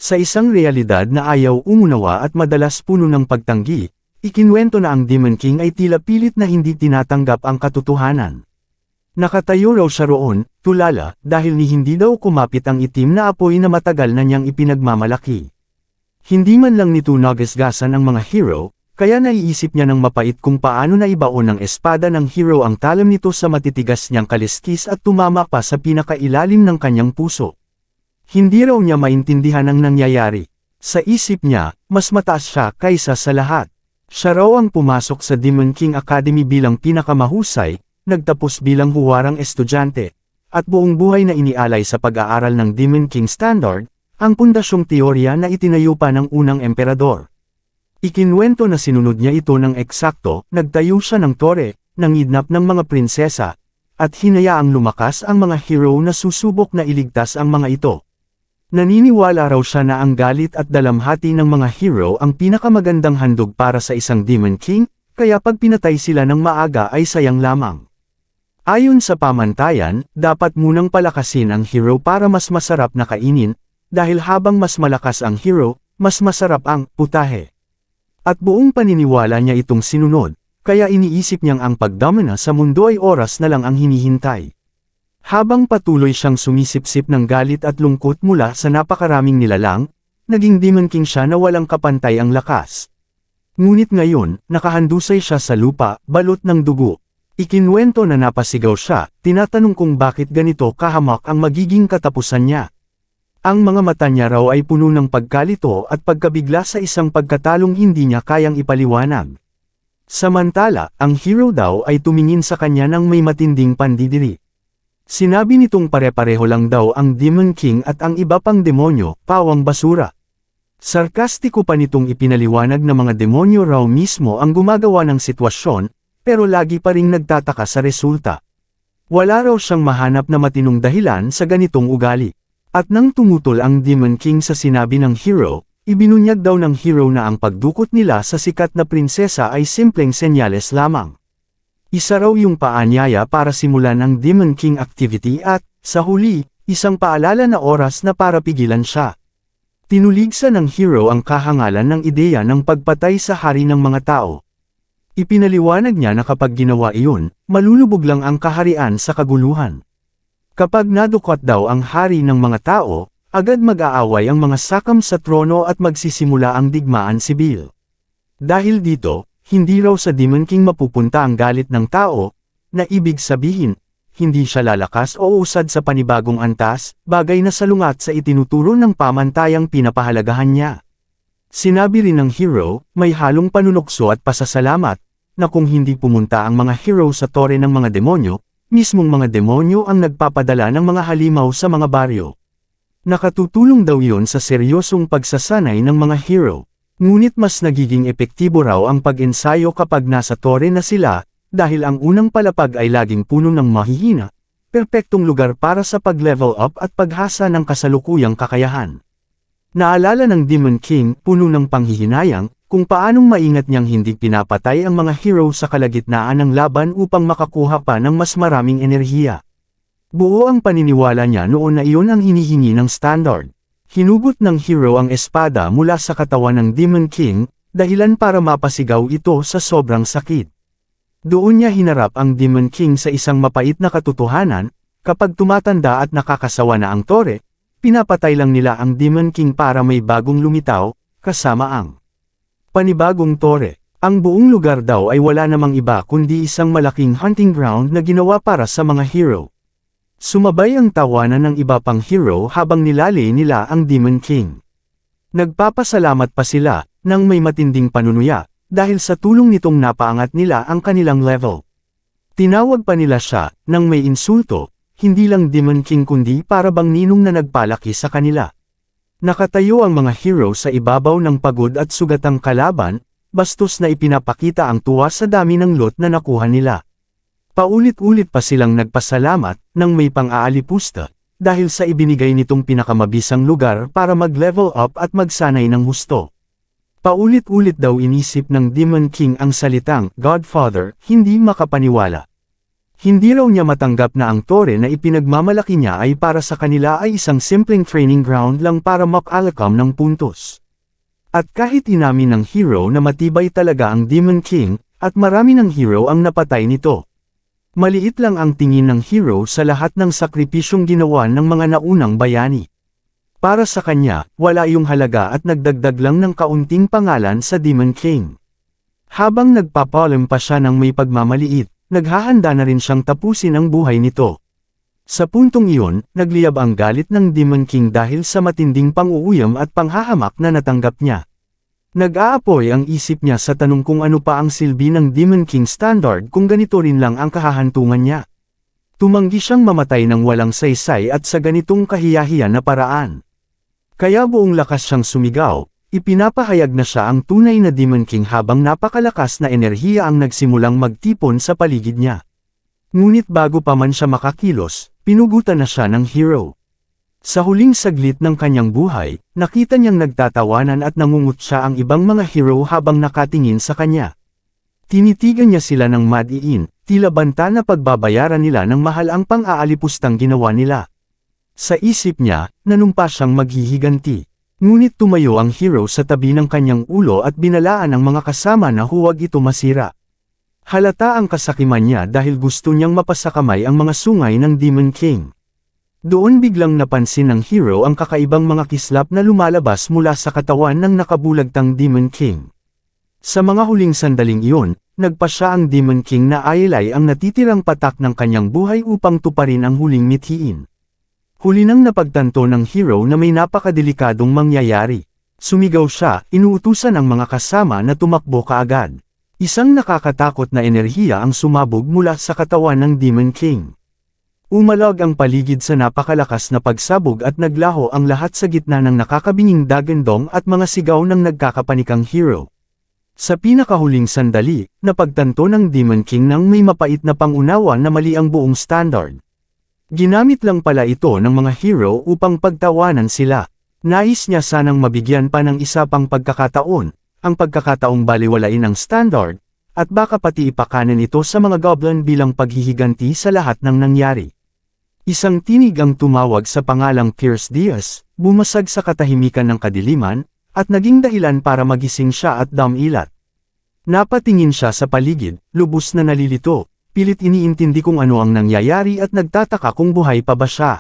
Sa isang realidad na ayaw umunawa at madalas puno ng pagtanggi, ikinuwento na ang Demon King ay tila pilit na hindi tinatanggap ang katotohanan. Nakatayo raw siya roon, tulala, dahil hindi daw kumapit ang itim na apoy na matagal na niyang ipinagmamalaki. Hindi man lang nito nagasgasan ang mga hero, kaya naiisip niya ng mapait kung paano na ibaon ng espada ng hero ang talam nito sa matitigas niyang kaliskis at tumama pa sa pinakailalim ng kanyang puso. Hindi raw niya maintindihan ang nangyayari. Sa isip niya, mas mataas siya kaysa sa lahat. Siya raw ang pumasok sa Demon King Academy bilang pinakamahusay, nagtapos bilang huwarang estudyante, at buong buhay na inialay sa pag-aaral ng Demon King Standard, ang pundasyong teorya na itinayo pa ng unang emperador. Ikinuwento na sinunod niya ito ng eksakto, nagtayo siya ng tore, nangidnap ng mga prinsesa, at hinayaang lumakas ang mga hero na susubok na iligtas ang mga ito. Naniniwala raw siya na ang galit at dalamhati ng mga hero ang pinakamagandang handog para sa isang Demon King, kaya pag pinatay sila ng maaga ay sayang lamang. Ayon sa pamantayan, dapat munang palakasin ang hero para mas masarap na kainin, dahil habang mas malakas ang hero, mas masarap ang putahe. At buong paniniwala niya itong sinunod, kaya iniisip niyang ang pagdomina sa mundo ay oras na lang ang hinihintay. Habang patuloy siyang sumisipsip ng galit at lungkot mula sa napakaraming nilalang, naging Demon King siya na walang kapantay ang lakas. Ngunit ngayon, nakahandusay siya sa lupa, balot ng dugo. Ikinuwento na napasigaw siya, tinatanong kung bakit ganito kahamak ang magiging katapusan niya. Ang mga mata niya raw ay puno ng pagkalito at pagkabigla sa isang pagkatalong hindi niya kayang ipaliwanag. Samantala, ang hero daw ay tumingin sa kanya ng may matinding pandidiri. Sinabi nitong pare-pareho lang daw ang Demon King at ang iba pang demonyo, pawang basura. Sarkastiko pa nitong ipinaliwanag na mga demonyo raw mismo ang gumagawa ng sitwasyon, pero lagi pa ring nagtataka sa resulta. Wala raw siyang mahanap na matinong dahilan sa ganitong ugali. At nang tumutol ang Demon King sa sinabi ng hero, ibinunyag daw ng hero na ang pagdukot nila sa sikat na prinsesa ay simpleng senyales lamang. Isa raw yung paanyaya para simulan ang Demon King activity at, sa huli, isang paalala na oras na para pigilan siya. Tinuligsa ng hero ang kahangalan ng ideya ng pagpatay sa hari ng mga tao. Ipinaliwanag niya na kapag ginawa iyon, malulubog lang ang kaharian sa kaguluhan. Kapag nadukot daw ang hari ng mga tao, agad mag-aaway ang mga sakam sa trono at magsisimula ang digmaan sibil. Dahil dito, hindi raw sa Demon King mapupunta ang galit ng tao, na ibig sabihin, hindi siya lalakas o usad sa panibagong antas, bagay na salungat sa itinuturo ng pamantayang pinapahalagahan niya. Sinabi rin ng hero, may halong panunukso at pasasalamat, na kung hindi pumunta ang mga hero sa tore ng mga demonyo, mismong mga demonyo ang nagpapadala ng mga halimaw sa mga baryo. Nakatutulong daw yon sa seryosong pagsasanay ng mga hero. Ngunit mas nagiging epektibo raw ang pag-ensayo kapag nasa tore na sila, dahil ang unang palapag ay laging puno ng mahihina, perpektong lugar para sa pag-level up at paghasa ng kasalukuyang kakayahan. Naalala ng Demon King, puno ng panghihinayang, kung paanong maingat niyang hindi pinapatay ang mga hero sa kalagitnaan ng laban upang makakuha pa ng mas maraming enerhiya. Buo ang paniniwala niya noon na iyon ang hinihingi ng standard. Hinugot ng hero ang espada mula sa katawan ng Demon King, dahilan para mapasigaw ito sa sobrang sakit. Doon niya hinarap ang Demon King sa isang mapait na katotohanan, kapag tumatanda at nakakasawa na ang tore, pinapatay lang nila ang Demon King para may bagong lumitaw, kasama ang panibagong tore. Ang buong lugar daw ay wala namang iba kundi isang malaking hunting ground na ginawa para sa mga hero. Sumabay ang tawanan ng iba pang hero habang nilali nila ang Demon King. Nagpapasalamat pa sila, nang may matinding panunuya, dahil sa tulong nitong napaangat nila ang kanilang level. Tinawag pa nila siya, nang may insulto, hindi lang Demon King kundi para bang ninong na nagpalaki sa kanila. Nakatayo ang mga hero sa ibabaw ng pagod at sugatang kalaban, bastos na ipinapakita ang tuwa sa dami ng lot na nakuha nila. Paulit-ulit pa silang nagpasalamat, nang may pang-aalipusta, dahil sa ibinigay nitong pinakamabisang lugar para mag-level up at magsanay ng husto. Paulit-ulit daw inisip ng Demon King ang salitang Godfather, hindi makapaniwala. Hindi raw niya matanggap na ang tore na ipinagmamalaki niya ay para sa kanila ay isang simpleng training ground lang para makalakam ng puntos. At kahit inamin ng hero na matibay talaga ang Demon King, at marami ng hero ang napatay nito. Maliit lang ang tingin ng hero sa lahat ng sakripisyong ginawa ng mga naunang bayani. Para sa kanya, wala yung halaga at nagdagdag lang ng kaunting pangalan sa Demon King. Habang nagpapalam pa siya ng may pagmamaliit, naghahanda na rin siyang tapusin ang buhay nito. Sa puntong iyon, nagliyab ang galit ng Demon King dahil sa matinding pang-uuyam at panghahamak na natanggap niya. Nag-aapoy ang isip niya sa tanong kung ano pa ang silbi ng Demon King standard kung ganito rin lang ang kahahantungan niya. Tumanggi siyang mamatay ng walang saysay at sa ganitong kahiyahiyan na paraan. Kaya buong lakas siyang sumigaw, ipinapahayag na siya ang tunay na Demon King habang napakalakas na enerhiya ang nagsimulang magtipon sa paligid niya. Ngunit bago pa man siya makakilos, pinugutan na siya ng hero. Sa huling saglit ng kanyang buhay, nakita niyang nagtatawanan at nangungut siya ang ibang mga hero habang nakatingin sa kanya. Tinitigan niya sila ng madiin, tila banta na pagbabayaran nila ng mahal ang pang-aalipustang ginawa nila. Sa isip niya, nanumpa siyang maghihiganti. Ngunit tumayo ang hero sa tabi ng kanyang ulo at binalaan ang mga kasama na huwag ito masira. Halata ang kasakiman niya dahil gusto niyang mapasakamay ang mga sungay ng Demon King. Doon biglang napansin ng hero ang kakaibang mga kislap na lumalabas mula sa katawan ng nakabulagtang Demon King. Sa mga huling sandaling iyon, nagpa siya ang Demon King na ayalay ang natitirang patak ng kanyang buhay upang tuparin ang huling mithiin. Huli nang napagtanto ng hero na may napakadelikadong mangyayari. Sumigaw siya, inuutusan ang mga kasama na tumakbo kaagad. Isang nakakatakot na enerhiya ang sumabog mula sa katawan ng Demon King. Umalag ang paligid sa napakalakas na pagsabog at naglaho ang lahat sa gitna ng nakakabinging dagandong at mga sigaw ng nagkakapanikang hero. Sa pinakahuling sandali, napagtanto ng Demon King nang may mapait na pangunawa na mali ang buong standard. Ginamit lang pala ito ng mga hero upang pagtawanan sila. Nais niya sanang mabigyan pa ng isa pang pagkakataon, ang pagkakataong baliwalain ang standard, at baka pati ipakanan ito sa mga goblin bilang paghihiganti sa lahat ng nangyari. Isang tinig ang tumawag sa pangalang Pierce Diaz, bumasag sa katahimikan ng kadiliman, at naging dahilan para magising siya at damilat. Napatingin siya sa paligid, lubos na nalilito. Pilit iniintindi kung ano ang nangyayari at nagtataka kung buhay pa ba siya.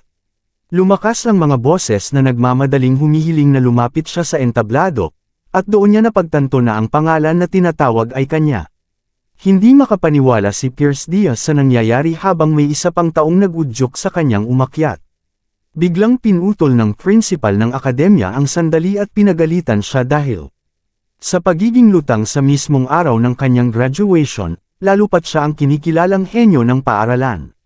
Lumakas ang mga boses na nagmamadaling humihiling na lumapit siya sa entablado, at doon niya napagtanto na ang pangalan na tinatawag ay kanya. Hindi makapaniwala si Pierce Diaz sa nangyayari habang may isa pang taong nag-udyok sa kanyang umakyat. Biglang pinutol ng principal ng akademya ang sandali at pinagalitan siya dahil sa pagiging lutang sa mismong araw ng kanyang graduation, lalo pat siya ang kinikilalang henyo ng paaralan.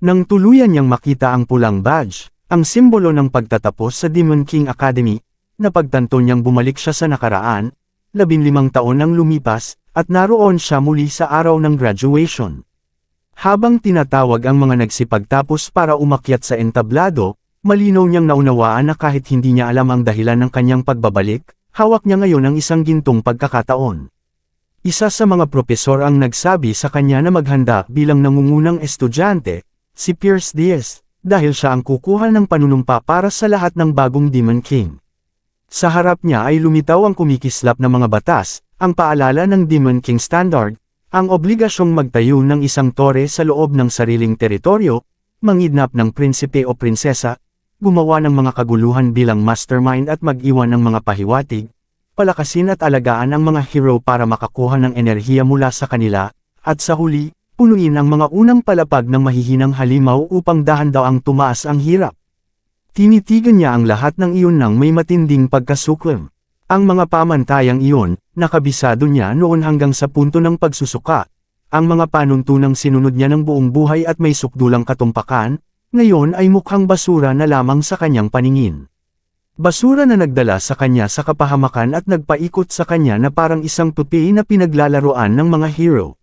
Nang tuluyan niyang makita ang pulang badge, ang simbolo ng pagtatapos sa Demon King Academy, napagtanto niyang bumalik siya sa nakaraan, 15 taon nang lumipas, at naroon siya muli sa araw ng graduation. Habang tinatawag ang mga nagsipagtapos para umakyat sa entablado, malinaw niyang naunawaan na kahit hindi niya alam ang dahilan ng kanyang pagbabalik, hawak niya ngayon ang isang gintong pagkakataon. Isa sa mga propesor ang nagsabi sa kanya na maghanda bilang nangungunang estudyante, si Pierce Diaz, dahil siya ang kukuha ng panunumpa para sa lahat ng bagong Demon King. Sa harap niya ay lumitaw ang kumikislap na mga batas, ang paalala ng Demon King Standard, ang obligasyong magtayo ng isang tore sa loob ng sariling teritoryo, mangidnap ng prinsipe o prinsesa, gumawa ng mga kaguluhan bilang mastermind at mag-iwan ng mga pahiwatig, palakasin at alagaan ang mga hero para makakuha ng enerhiya mula sa kanila, at sa huli, punuin ang mga unang palapag ng mahihinang halimaw upang dahan-daw ang tumaas ang hirap. Tinitigan niya ang lahat ng iyon nang may matinding pagkasuklem. Ang mga pamantayang iyon, nakabisado niya noon hanggang sa punto ng pagsusuka. Ang mga panuntunang sinunod niya ng buong buhay at may sukdulang katumpakan, ngayon ay mukhang basura na lamang sa kanyang paningin. Basura na nagdala sa kanya sa kapahamakan at nagpaikot sa kanya na parang isang tupi na pinaglalaroan ng mga hero.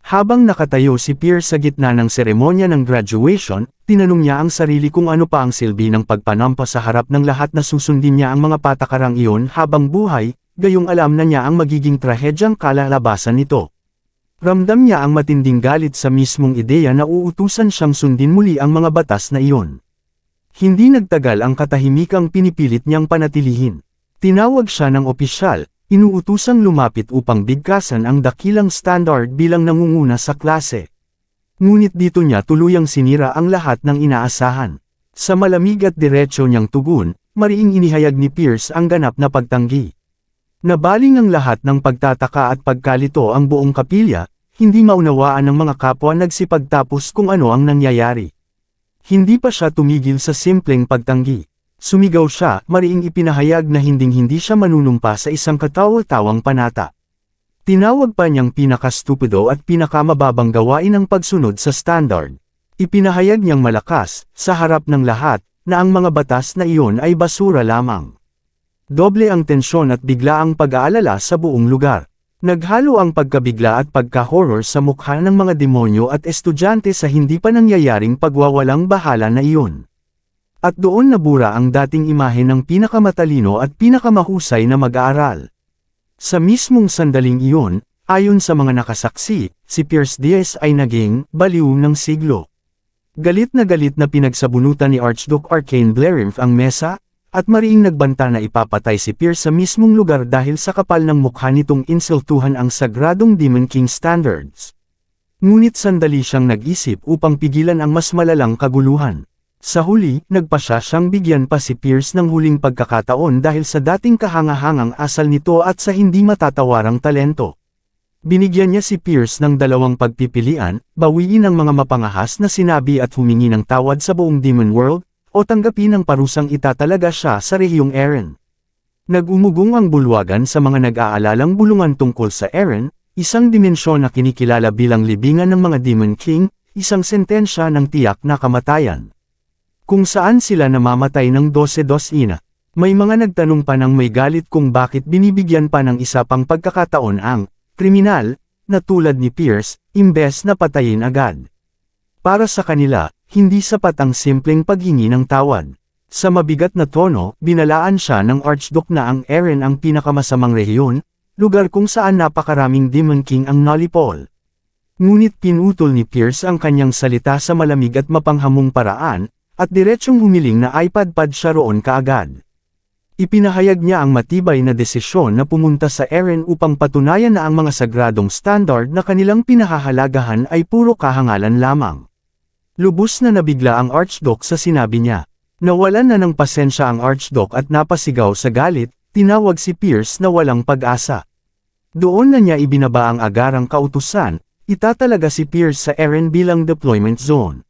Habang nakatayo si Pierce sa gitna ng seremonya ng graduation, tinanong niya ang sarili kung ano pa ang silbi ng pagpanampa sa harap ng lahat na susundin niya ang mga patakarang iyon habang buhay, gayong alam na niya ang magiging trahedyang kalalabasan nito. Ramdam niya ang matinding galit sa mismong ideya na uutusan siyang sundin muli ang mga batas na iyon. Hindi nagtagal ang katahimikang pinipilit niyang panatilihin. Tinawag siya ng opisyal, inuutusang lumapit upang bigkasan ang dakilang Standard bilang nangunguna sa klase. Ngunit dito niya tuluyang sinira ang lahat ng inaasahan. Sa malamig at diretso niyang tugon, mariing inihayag ni Pierce ang ganap na pagtanggi. Nabaling ang lahat ng pagtataka at pagkalito ang buong kapilya, hindi maunawaan ng mga kapwa nagsipagtapos kung ano ang nangyayari. Hindi pa siya tumigil sa simpleng pagtanggi. Sumigaw siya, mariing ipinahayag na hinding-hindi siya manunumpa sa isang katawa-tawang panata. Tinawag pa niyang pinakastupido at pinakamababang gawain ang pagsunod sa standard. Ipinahayag niyang malakas, sa harap ng lahat, na ang mga batas na iyon ay basura lamang. Doble ang tensyon at bigla ang pag-aalala sa buong lugar. Naghalo ang pagkabigla at pagka-horror sa mukha ng mga demonyo at estudyante sa hindi pa nangyayaring pagwawalang bahala na iyon. At doon nabura ang dating imahe ng pinakamatalino at pinakamahusay na mag-aaral. Sa mismong sandaling iyon, ayon sa mga nakasaksi, si Pierce Diaz ay naging baliw ng siglo. Galit na pinagsabunutan ni Archduke Arcane Blerimph ang mesa, at mariing nagbanta na ipapatay si Pierce sa mismong lugar dahil sa kapal ng mukha nitong insultuhan ang sagradong Demon King standards. Ngunit sandali siyang nag-isip upang pigilan ang mas malalang kaguluhan. Sa huli, nagpasya siyang bigyan pa si Pierce ng huling pagkakataon dahil sa dating kahangahangang asal nito at sa hindi matatawarang talento. Binigyan niya si Pierce ng dalawang pagpipilian, bawiin ang mga mapangahas na sinabi at humingi ng tawad sa buong Demon World, o tanggapin ang parusang itatalaga siya sa rehiyong Eren. Nag-umugong ang bulwagan sa mga nag-aalalang bulungan tungkol sa Eren, isang dimensyon na kinikilala bilang libingan ng mga Demon King, isang sentensya ng tiyak na kamatayan. Kung saan sila namamatay ng 12-12 ina. May mga nagtanong pa ng may galit kung bakit binibigyan pa ng isa pang pagkakataon ang kriminal, na tulad ni Pierce, imbes na patayin agad. Para sa kanila, hindi sapat ang simpleng paghingi ng tawad. Sa mabigat na tono, binalaan siya ng Archduke na ang Eren ang pinakamasamang rehiyon, lugar kung saan napakaraming Demon King ang nalipol. Ngunit pinutol ni Pierce ang kanyang salita sa malamig at mapanghamong paraan, at diretsyong humiling na ipadpad siya roon kaagad. Ipinahayag niya ang matibay na desisyon na pumunta sa Eren upang patunayan na ang mga sagradong standard na kanilang pinahahalagahan ay puro kahangalan lamang. Lubos na nabigla ang Archduke sa sinabi niya. Nawalan na ng pasensya ang Archduke at napasigaw sa galit, tinawag si Pierce na walang pag-asa. Doon na niya ibinaba ang agarang kautusan, itatalaga si Pierce sa Eren bilang deployment zone.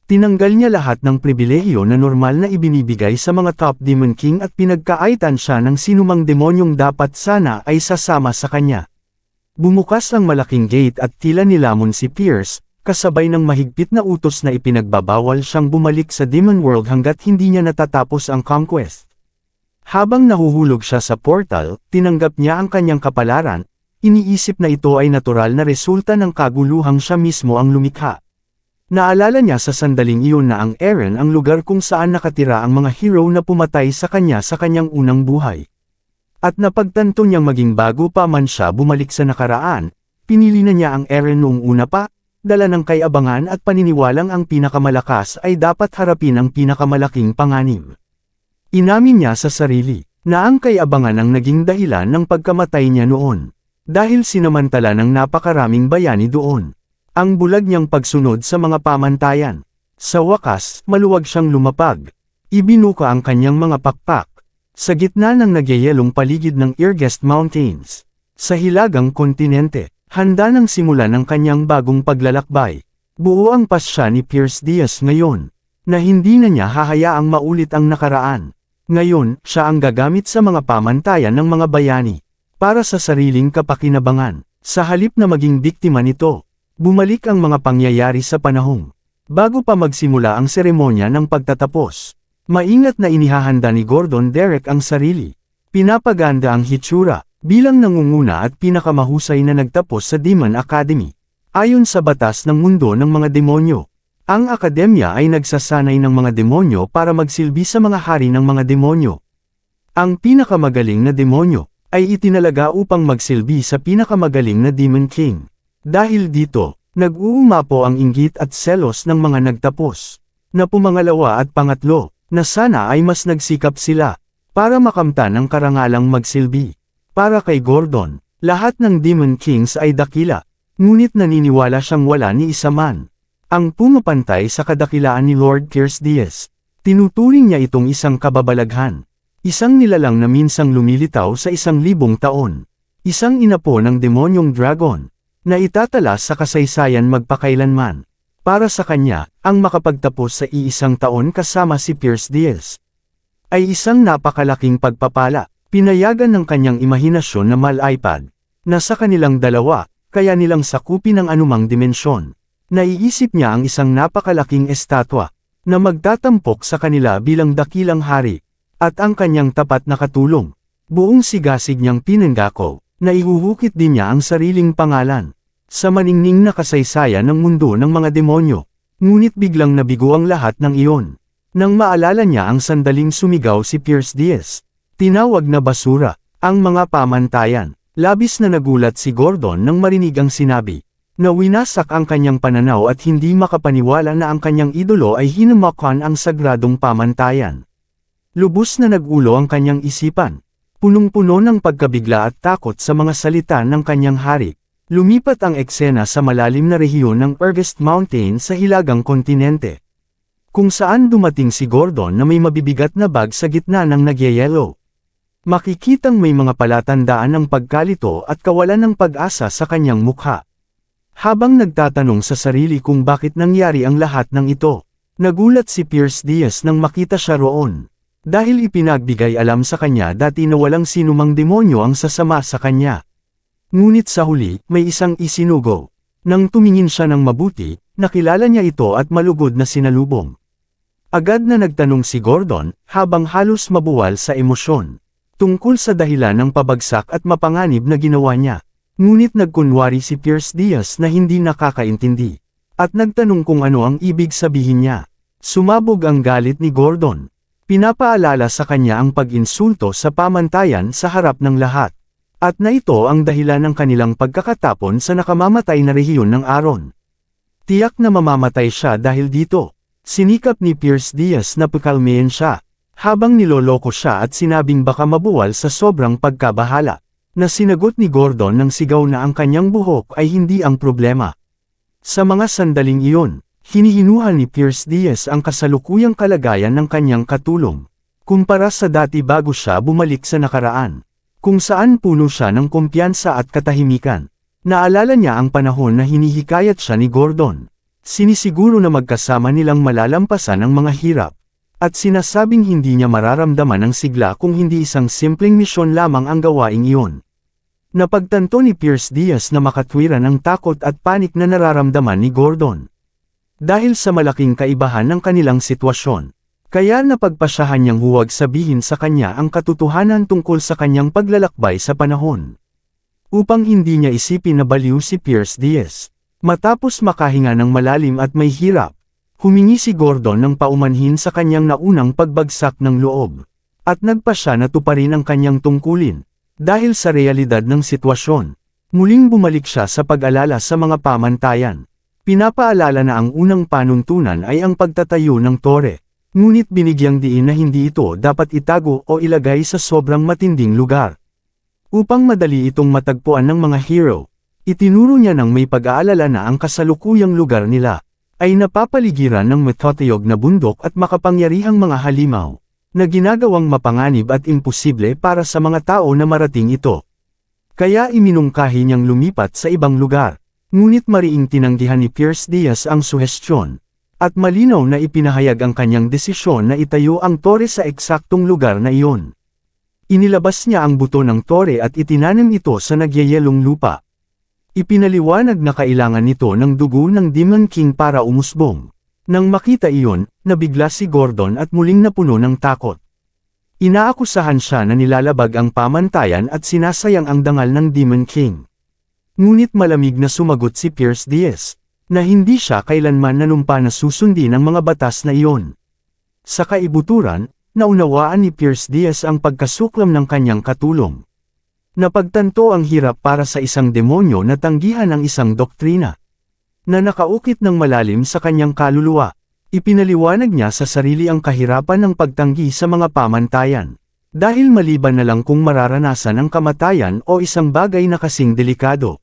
Tinanggal niya lahat ng pribilehiyo na normal na ibinibigay sa mga top Demon King at pinagkaaitan siya ng sinumang demonyong dapat sana ay sasama sa kanya. Bumukas ang malaking gate at tila nilamon si Pierce, kasabay ng mahigpit na utos na ipinagbabawal siyang bumalik sa Demon World hanggat hindi niya natatapos ang conquest. Habang nahuhulog siya sa portal, tinanggap niya ang kanyang kapalaran, iniisip na ito ay natural na resulta ng kaguluhang siya mismo ang lumikha. Naalala niya sa sandaling iyon na ang Eren ang lugar kung saan nakatira ang mga hero na pumatay sa kanyang unang buhay. At napagtanto niyang maging bago pa man siya bumalik sa nakaraan, pinili na niya ang Eren noong una pa, dala ng kayabangan at paniniwalang ang pinakamalakas ay dapat harapin ang pinakamalaking panganib. Inamin niya sa sarili, na ang kayabangan ang naging dahilan ng pagkamatay niya noon. Dahil sinamantala ng napakaraming bayani doon. Ang bulag niyang pagsunod sa mga pamantayan. Sa wakas, maluwag siyang lumapag. Ibinuka ang kanyang mga pakpak. Sa gitna ng nagyayelong paligid ng Irgest Mountains. Sa hilagang kontinente, handa nang simulan ang kanyang bagong paglalakbay. Buo ang pasya ni Pierce Diaz ngayon, na hindi na niya hahayaang maulit ang nakaraan. Ngayon, siya ang gagamit sa mga pamantayan ng mga bayani. Para sa sariling kapakinabangan. Sa halip na maging biktima nito. Bumalik ang mga pangyayari sa panahong. Bago pa magsimula ang seremonya ng pagtatapos. Maingat na inihahanda ni Gordon Derek ang sarili. Pinapaganda ang hitsura, bilang nangunguna at pinakamahusay na nagtapos sa Demon Academy. Ayon sa batas ng mundo ng mga demonyo. Ang akademya ay nagsasanay ng mga demonyo para magsilbi sa mga hari ng mga demonyo. Ang pinakamagaling na demonyo ay itinalaga upang magsilbi sa pinakamagaling na Demon King. Dahil dito, nag-uumapo ang inggit at selos ng mga nagtapos, na pumangalawa at pangatlo, na sana ay mas nagsikap sila, para makamtan ang karangalang magsilbi. Para kay Gordon, lahat ng Demon Kings ay dakila, ngunit naniniwala siyang wala ni isa man ang pumapantay sa kadakilaan ni Lord Pierce Diaz. Tinuturing niya itong isang kababalaghan. Isang nilalang na minsang lumilitaw sa 1,000 taon. Isang inapo ng demonyong dragon, na itatalas sa kasaysayan magpakailanman. Para sa kanya, ang makapagtapos sa iisang taon kasama si Pierce Diaz ay isang napakalaking pagpapala. Pinayagan ng kanyang imahinasyon na malaipad, na sa kanilang dalawa, kaya nilang sakupin ang anumang dimensyon. Naiisip niya ang isang napakalaking estatwa, na magtatampok sa kanila bilang dakilang hari, at ang kanyang tapat na katulong. Buong sigasig niyang pinanggako, na ihuhukit din niya ang sariling pangalan sa maningning na kasaysayan ng mundo ng mga demonyo. Ngunit biglang nabigo ang lahat ng iyon. Nang maalala niya ang sandaling sumigaw si Pierce Diaz, tinawag na basura, ang mga pamantayan. Labis na nagulat si Gordon nang marinig ang sinabi, na winasak ang kanyang pananaw at hindi makapaniwala na ang kanyang idolo ay hinumakan ang sagradong pamantayan. Lubos na nagulo ang kanyang isipan. Punong-puno ng pagkabigla at takot sa mga salita ng kanyang hari. Lumipat ang eksena sa malalim na rehiyon ng Everest Mountain sa hilagang kontinente, kung saan dumating si Gordon na may mabibigat na bag sa gitna ng nagyayelo. Makikitang may mga palatandaan ng pagkalito at kawalan ng pag-asa sa kanyang mukha. Habang nagtatanong sa sarili kung bakit nangyari ang lahat ng ito, nagulat si Pierce Diaz nang makita siya roon. Dahil ipinagbigay alam sa kanya dati na walang sinumang demonyo ang sasama sa kanya. Ngunit sa huli, may isang isinugo. Nang tumingin siya ng mabuti, nakilala niya ito at malugod na sinalubong. Agad na nagtanong si Gordon, habang halos mabuwal sa emosyon, tungkol sa dahilan ng pabagsak at mapanganib na ginawa niya. Ngunit nagkunwari si Pierce Diaz na hindi nakakaintindi, at nagtanong kung ano ang ibig sabihin niya. Sumabog ang galit ni Gordon. Pinapaalala sa kanya ang pag-insulto sa pamantayan sa harap ng lahat, at na ito ang dahilan ng kanilang pagkakatapon sa nakamamatay na rehiyon ng Aron. Tiyak na mamamatay siya dahil dito. Sinikap ni Pierce Diaz na pakalmayan siya, habang niloloko siya at sinabing baka mabuwal sa sobrang pagkabahala. Na sinagot ni Gordon ng sigaw na ang kanyang buhok ay hindi ang problema. Sa mga sandaling iyon, hinihinuhal ni Pierce Diaz ang kasalukuyang kalagayan ng kanyang katulong, kumpara sa dati bago siya bumalik sa nakaraan, kung saan puno siya ng kumpiyansa at katahimikan. Naalala niya ang panahon na hinihikayat siya ni Gordon. Sinisiguro na magkasama nilang malalampasan ang mga hirap, at sinasabing hindi niya mararamdaman ang sigla kung hindi isang simpleng misyon lamang ang gawaing iyon. Napagtanto ni Pierce Diaz na makatwiran ang takot at panik na nararamdaman ni Gordon. Dahil sa malaking kaibahan ng kanilang sitwasyon, kaya napagpasyahan niyang huwag sabihin sa kanya ang katotohanan tungkol sa kanyang paglalakbay sa panahon. Upang hindi niya isipin na baliw si Pierce Diaz. Matapos makahinga ng malalim at may hirap, humingi si Gordon ng paumanhin sa kanyang naunang pagbagsak ng loob, at nagpasya na tuparin ang kanyang tungkulin. Dahil sa realidad ng sitwasyon, muling bumalik siya sa pag-alala sa mga pamantayan. Pinapaalala na ang unang panuntunan ay ang pagtatayo ng tore, ngunit binigyang diin na hindi ito dapat itago o ilagay sa sobrang matinding lugar. Upang madali itong matagpuan ng mga hero, itinuro niya ng may pag-aalala na ang kasalukuyang lugar nila ay napapaligiran ng matotayog na bundok at makapangyarihang mga halimaw, na ginagawang mapanganib at imposible para sa mga tao na marating ito. Kaya iminungkahi niyang lumipat sa ibang lugar, ngunit mariing tinanggihan ni Pierce Diaz ang suhestyon, at malinaw na ipinahayag ang kanyang desisyon na itayo ang tore sa eksaktong lugar na iyon. Inilabas niya ang buto ng tore at itinanim ito sa nagyayelong lupa. Ipinaliwanag na kailangan nito ng dugo ng Demon King para umusbong. Nang makita iyon, nabigla si Gordon at muling napuno ng takot. Inaakusahan siya na nilalabag ang pamantayan at sinasayang ang dangal ng Demon King. Ngunit malamig na sumagot si Pierce Diaz, na hindi siya kailanman nanumpa na susundin ang mga batas na iyon. Sa kaibuturan, naunawaan ni Pierce Diaz ang pagkasuklam ng kanyang katulong. Napagtanto ang hirap para sa isang demonyo na tanggihan ang isang doktrina na nakaukit ng malalim sa kanyang kaluluwa. Ipinaliwanag niya sa sarili ang kahirapan ng pagtanggi sa mga pamantayan. Dahil maliban na lang kung mararanasan ang kamatayan o isang bagay na kasing delikado.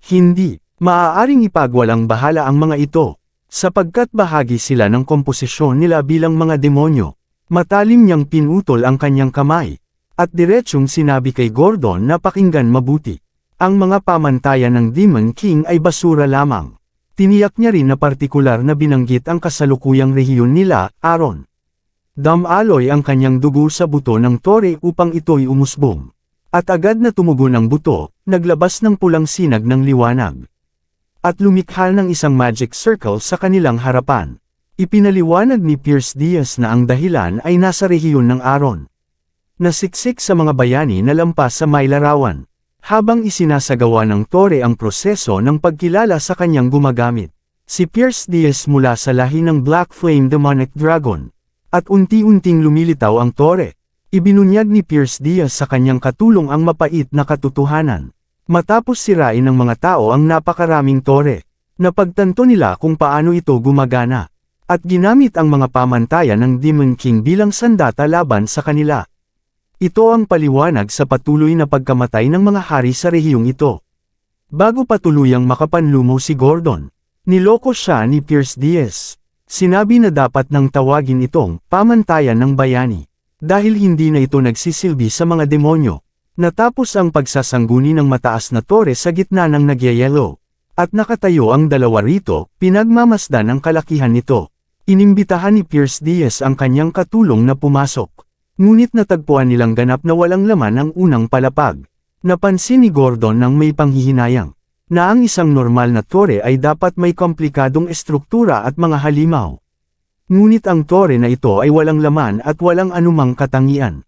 Hindi, maaaring ipagwalang bahala ang mga ito, sapagkat bahagi sila ng komposisyon nila bilang mga demonyo. Matalim niyang pinutol ang kanyang kamay, at diretsyong sinabi kay Gordon na pakinggan mabuti. Ang mga pamantayan ng Demon King ay basura lamang. Tiniyak niya rin na partikular na binanggit ang kasalukuyang rehiyon nila, Aaron. Damaloy ang kanyang dugo sa buto ng tore upang ito'y umusbong. At agad na tumugon ang buto, naglabas ng pulang sinag ng liwanag. At lumikha ng isang magic circle sa kanilang harapan. Ipinaliwanag ni Pierce Diaz na ang dahilan ay nasa rehiyon ng Aaron. Nasiksik sa mga bayani na lampas sa may larawan. Habang isinasagawa ng tore ang proseso ng pagkilala sa kanyang gumagamit, si Pierce Diaz mula sa lahi ng Black Flame Demonic Dragon, at unti-unting lumilitaw ang tore. Ibinunyag ni Pierce Diaz sa kanyang katulong ang mapait na katotohanan. Matapos sirain ng mga tao ang napakaraming tore, napagtanto nila kung paano ito gumagana, at ginamit ang mga pamantayan ng Demon King bilang sandata laban sa kanila. Ito ang paliwanag sa patuloy na pagkamatay ng mga hari sa rehiyong ito. Bago pa tuluyang makapanlumo si Gordon, niloko siya ni Pierce Diaz. Sinabi na dapat nang tawagin itong pamantayan ng bayani, dahil hindi na ito nagsisilbi sa mga demonyo. Natapos ang pagsasangguni ng mataas na tore sa gitna ng nagyayelo, at nakatayo ang dalawa rito, pinagmamasdan ang kalakihan nito. Inimbitahan ni Pierce Diaz ang kanyang katulong na pumasok. Ngunit natagpuan nilang ganap na walang laman ang unang palapag. Napansin ni Gordon nang may panghihinayang, na ang isang normal na tore ay dapat may komplikadong estruktura at mga halimaw. Ngunit ang tore na ito ay walang laman at walang anumang katangian.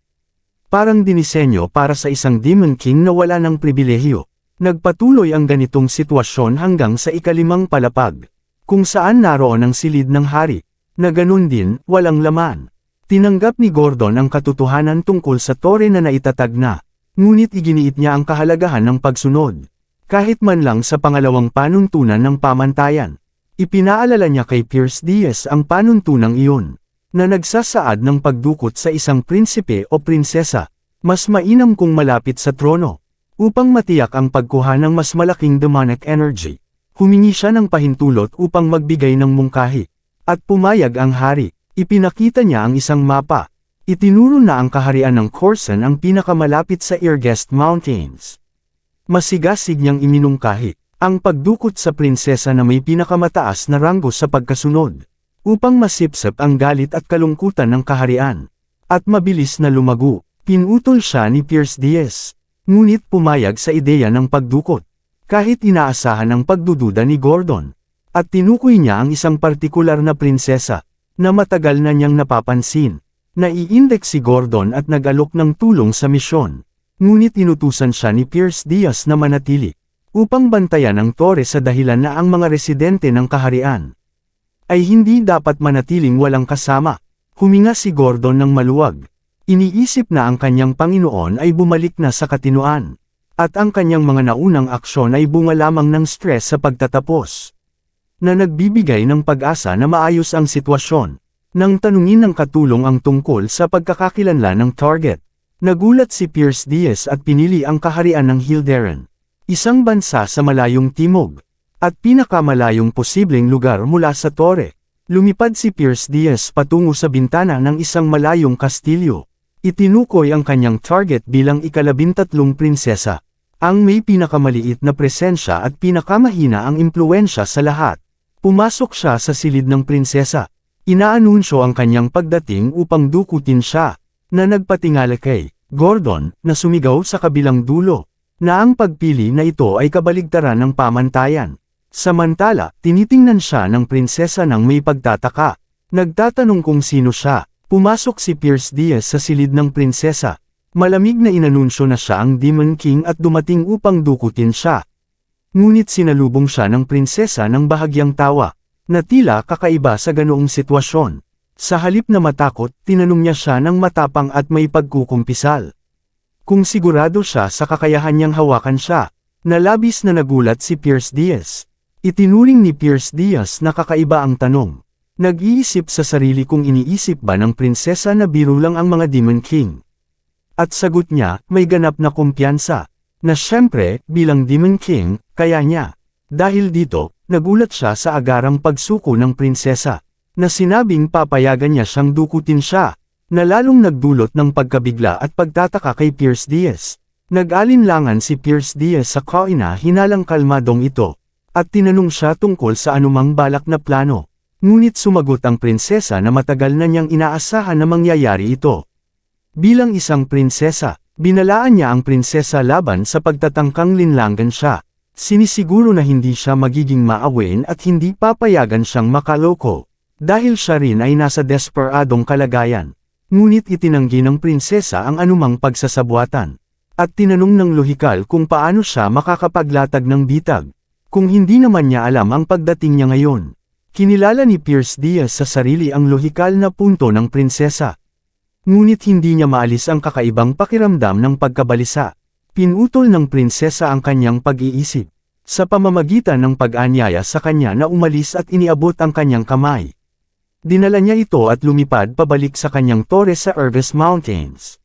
Parang dinisenyo para sa isang Demon King na wala ng pribilehyo. Nagpatuloy ang ganitong sitwasyon hanggang sa ikalimang palapag, kung saan naroon ang silid ng hari, na ganun din, walang laman. Tinanggap ni Gordon ang katotohanan tungkol sa tore na naitatag na, ngunit iginiit niya ang kahalagahan ng pagsunod. Kahit man lang sa pangalawang panuntunan ng pamantayan, ipinaalala niya kay Pierce Diaz ang panuntunang iyon, na nagsasaad ng pagdukot sa isang prinsipe o prinsesa, mas mainam kung malapit sa trono. Upang matiyak ang pagkuha ng mas malaking demonic energy, humingi siya ng pahintulot upang magbigay ng mungkahi, at pumayag ang hari. Ipinakita niya ang isang mapa. Itinuro na ang kaharian ng Corson ang pinakamalapit sa Irgest Mountains. Masigasig niyang iminungkahi ang pagdukot sa prinsesa na may pinakamataas na ranggo sa pagkasunod, upang masipsip ang galit at kalungkutan ng kaharian. At mabilis na lumago, pinutol siya ni Pierce Diaz. Ngunit pumayag sa ideya ng pagdukot, kahit inaasahan ang pagdududa ni Gordon. At tinukoy niya ang isang partikular na prinsesa, na matagal na niyang napapansin. Nai-index si Gordon at nag-alok ng tulong sa misyon. Ngunit inutusan siya ni Pierce Diaz na manatili, upang bantayan ang tore sa dahilan na ang mga residente ng kaharian ay hindi dapat manatiling walang kasama. Huminga si Gordon ng maluwag. Iniisip na ang kanyang Panginoon ay bumalik na sa katinuan, at ang kanyang mga naunang aksyon ay bunga lamang ng stress sa pagtatapos, na nagbibigay ng pag-asa na maayos ang sitwasyon. Nang tanungin ng katulong ang tungkol sa pagkakakilanlan ng target, nagulat si Pierce Diaz at pinili ang kaharian ng Hilderan, isang bansa sa malayong timog, at pinakamalayong posibleng lugar mula sa tore. Lumipad si Pierce Diaz patungo sa bintana ng isang malayong kastilyo. Itinukoy ang kanyang target bilang ika-13 prinsesa, ang may pinakamaliit na presensya at pinakamahina ang impluwensya sa lahat. Pumasok siya sa silid ng prinsesa. Inaanunsyo ang kanyang pagdating upang dukutin siya, na nagpatingala kay Gordon, na sumigaw sa kabilang dulo, na ang pagpili na ito ay kabaligtaran ng pamantayan. Samantala, tinitingnan siya ng prinsesa ng may pagtataka. Nagtatanong kung sino siya. Pumasok si Pierce Diaz sa silid ng prinsesa. Malamig na inanunsyo na siya ang Demon King at dumating upang dukutin siya. Ngunit sinalubong siya ng prinsesa ng bahagyang tawa, na tila kakaiba sa ganoong sitwasyon. Sa halip na matakot, tinanong niya siya ng matapang at may pagkukumpisal. Kung sigurado siya sa kakayahan niyang hawakan siya, na labis na nagulat si Pierce Diaz. Itinuring ni Pierce Diaz na kakaiba ang tanong. Nag-iisip sa sarili kung iniisip ba ng prinsesa na biro lang ang mga Demon King. At sagot niya, may ganap na kumpiyansa, na syempre, bilang Demon King, kaya niya. Dahil dito, nagulat siya sa agarang pagsuko ng prinsesa, na sinabing papayagan niya siyang dukutin siya, na lalong nagdulot ng pagkabigla at pagtataka kay Pierce Diaz. Nag-alinlangan si Pierce Diaz sa kaina hinalang kalmadong ito, at tinanong siya tungkol sa anumang balak na plano. Ngunit sumagot ang prinsesa na matagal na niyang inaasahan na mangyayari ito. Bilang isang prinsesa, binalaan niya ang prinsesa laban sa pagtatangkang linlangan siya. Sinisiguro na hindi siya magiging maawin at hindi papayagan siyang makaloko, dahil siya rin ay nasa desperadong kalagayan. Ngunit itinanggi ng prinsesa ang anumang pagsasabuatan. At tinanong ng lohikal kung paano siya makakapaglatag ng bitag, kung hindi naman niya alam ang pagdating niya ngayon. Kinilala ni Pierce Diaz sa sarili ang lohikal na punto ng prinsesa. Ngunit hindi niya maalis ang kakaibang pakiramdam ng pagkabalisa. Pinutol ng prinsesa ang kanyang pag-iisip, sa pamamagitan ng pag-anyaya sa kanya na umalis at iniabot ang kanyang kamay. Dinala niya ito at lumipad pabalik sa kanyang tore sa Ervis Mountains.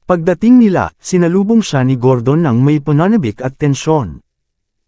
Pagdating nila, sinalubong siya ni Gordon ng may pananabik at tensyon.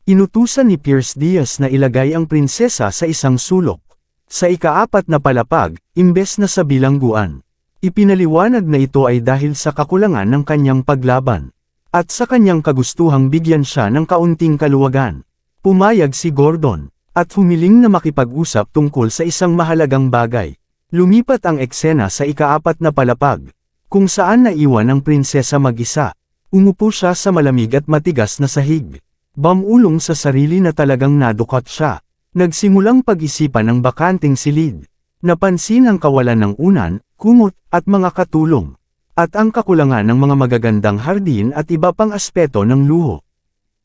Inutusan ni Pierce Diaz na ilagay ang prinsesa sa isang sulok. Sa ika-4 na palapag, imbes na sa bilangguan. Ipinaliwanag na ito ay dahil sa kakulangan ng kanyang paglaban. At sa kanyang kagustuhang bigyan siya ng kaunting kaluwagan. Pumayag si Gordon, at humiling na makipag-usap tungkol sa isang mahalagang bagay. Lumipat ang eksena sa ika-4 na palapag, kung saan naiwan ang prinsesa mag-isa. Umupo siya sa malamig at matigas na sahig. Bamulong sa sarili na talagang nadukot siya. Nagsimulang pag-isipan ng bakanting silid. Napansin ang kawalan ng unan, kumot, at mga katulong. At ang kakulangan ng mga magagandang hardin at iba pang aspeto ng luho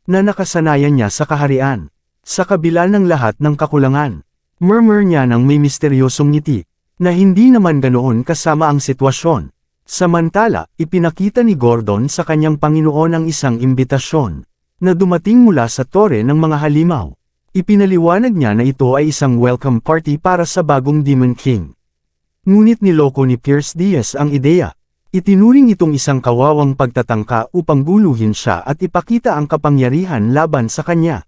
na nakasanayan niya sa kaharian. Sa kabila ng lahat ng kakulangan, murmur niya ng may misteryosong ngiti, na hindi naman ganoon kasama ang sitwasyon. Samantala, ipinakita ni Gordon sa kanyang Panginoon ang isang imbitasyon, na dumating mula sa tore ng mga halimaw. Ipinaliwanag niya na ito ay isang welcome party para sa bagong Demon King. Ngunit niloko ni Pierce Diaz ang ideya. Itinuring itong isang kawawang pagtatangka upang guluhin siya at ipakita ang kapangyarihan laban sa kanya.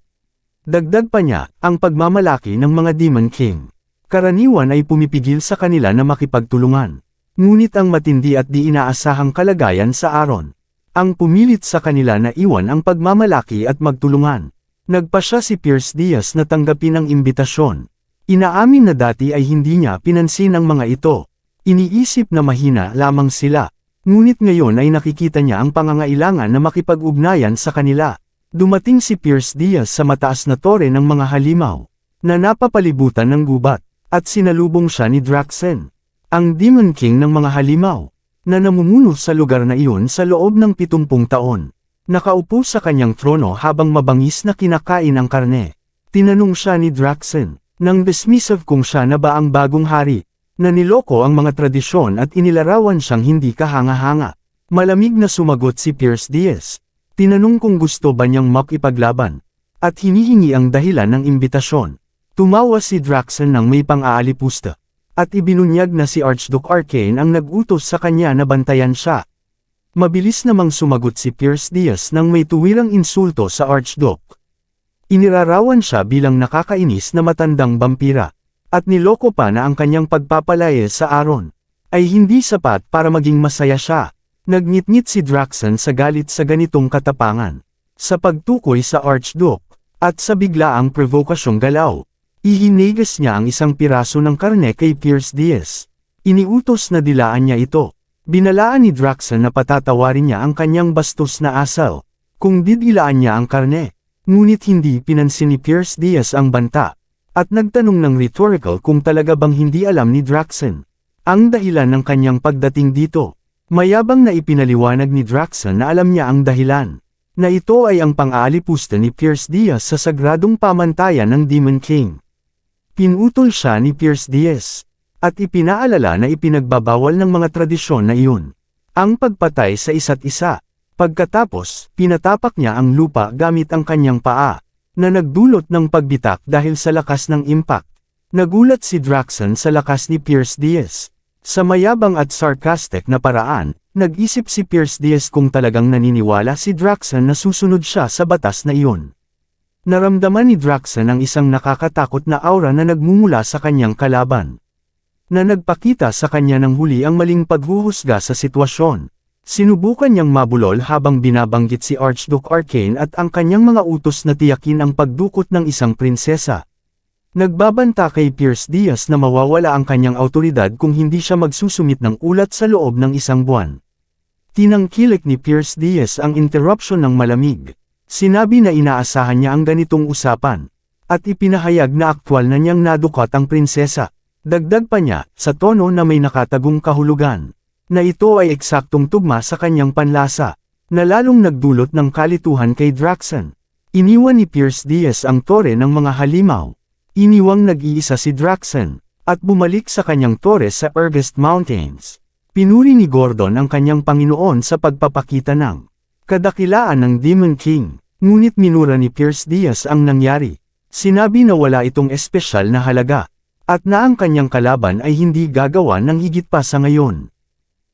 Dagdag pa niya, ang pagmamalaki ng mga Demon King. Karaniwan ay pumipigil sa kanila na makipagtulungan. Ngunit ang matindi at di inaasahang kalagayan sa Aron, ang pumilit sa kanila na iwan ang pagmamalaki at magtulungan. Nagpasya si Pierce Diaz na tanggapin ang imbitasyon. Inaamin na dati ay hindi niya pinansin ang mga ito. Iniisip na mahina lamang sila. Ngunit ngayon ay nakikita niya ang pangangailangan na makipag-ugnayan sa kanila. Dumating si Pierce Diaz sa mataas na tore ng mga halimaw, na napapalibutan ng gubat, at sinalubong siya ni Draxen, ang Demon King ng mga halimaw, na namumuno sa lugar na iyon sa loob ng 70 taon. Nakaupo sa kanyang trono habang mabangis na kinakain ang karne. Tinanong siya ni Draxen, nang dismissive kung siya na ba ang bagong hari, na niloko ang mga tradisyon at inilarawan siyang hindi kahanga-hanga. Malamig na sumagot si Pierce Diaz. Tinanong kung gusto ba niyang makipaglaban, at hinihingi ang dahilan ng imbitasyon. Tumawa si Draxen ng may pang-aalipusta, at ibinunyag na si Archduke Arcane ang nag-utos sa kanya na bantayan siya. Mabilis namang sumagot si Pierce Diaz ng may tuwirang insulto sa Archduke. Inirarawan siya bilang nakakainis na matandang vampira, at niloko pa na ang kanyang pagpapalaya sa Aron ay hindi sapat para maging masaya siya. Nagngit-ngit si Draxen sa galit sa ganitong katapangan, sa pagtukoy sa Archduke, at sa biglaang provokasyong galaw. Ihinigas niya ang isang piraso ng karne kay Pierce Diaz. Iniutos na dilaan niya ito. Binalaan ni Draxen na patatawarin niya ang kanyang bastos na asal, kung didilaan niya ang karne. Ngunit hindi pinansin ni Pierce Diaz ang banta, at nagtanong ng rhetorical kung talaga bang hindi alam ni Draxen ang dahilan ng kanyang pagdating dito. Mayabang na ipinaliwanag ni Draxen na alam niya ang dahilan, na ito ay ang pang-aalipusta ni Pierce Diaz sa sagradong pamantayan ng Demon King. Pinutol siya ni Pierce Diaz, at ipinaalala na ipinagbabawal ng mga tradisyon na iyon ang pagpatay sa isa't isa. Pagkatapos, pinatapak niya ang lupa gamit ang kanyang paa, na nagdulot ng pagbitak dahil sa lakas ng impact. Nagulat si Draxon sa lakas ni Pierce Diaz. Sa mayabang at sarcastic na paraan, nag-isip si Pierce Diaz kung talagang naniniwala si Draxon na susunod siya sa batas na iyon. Naramdaman ni Draxon ang isang nakakatakot na aura na nagmumula sa kanyang kalaban, na nagpakita sa kanya ng huli ang maling paghuhusga sa sitwasyon. Sinubukan niyang mabulol habang binabanggit si Archduke Arcane at ang kanyang mga utos na tiyakin ang pagdukot ng isang prinsesa. Nagbabanta kay Pierce Diaz na mawawala ang kanyang awtoridad kung hindi siya magsusumit ng ulat sa loob ng isang buwan. Tinangkilik ni Pierce Diaz ang interruption ng malamig. Sinabi na inaasahan niya ang ganitong usapan, at ipinahayag na aktwal na niyang nadukot ang prinsesa. Dagdag pa niya, sa tono na may nakatagong kahulugan, na ito ay eksaktong tugma sa kanyang panlasa, na lalong nagdulot ng kalituhan kay Draxon. Iniwan ni Pierce Diaz ang tore ng mga halimaw. Iniwang nag-iisa si Draxon, at bumalik sa kanyang tore sa Ergast Mountains. Pinuri ni Gordon ang kanyang Panginoon sa pagpapakita ng kadakilaan ng Demon King, ngunit minura ni Pierce Diaz ang nangyari. Sinabi na wala itong espesyal na halaga, at na ang kanyang kalaban ay hindi gagawa ng higit pa sa ngayon.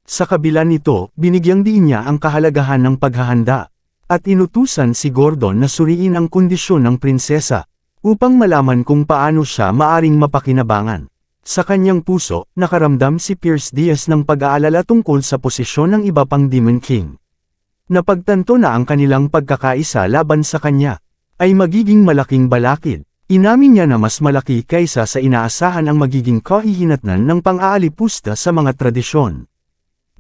Sa kabila nito, binigyang diin niya ang kahalagahan ng paghahanda, at inutusan si Gordon na suriin ang kondisyon ng prinsesa, upang malaman kung paano siya maaring mapakinabangan. Sa kanyang puso, nakaramdam si Pierce Diaz ng pag-aalala tungkol sa posisyon ng iba pang Demon King. Napagtanto na ang kanilang pagkakaisa laban sa kanya, ay magiging malaking balakid. Inamin niya na mas malaki kaysa sa inaasahan ang magiging kahihinatnan ng pang-aalipusta sa mga tradisyon.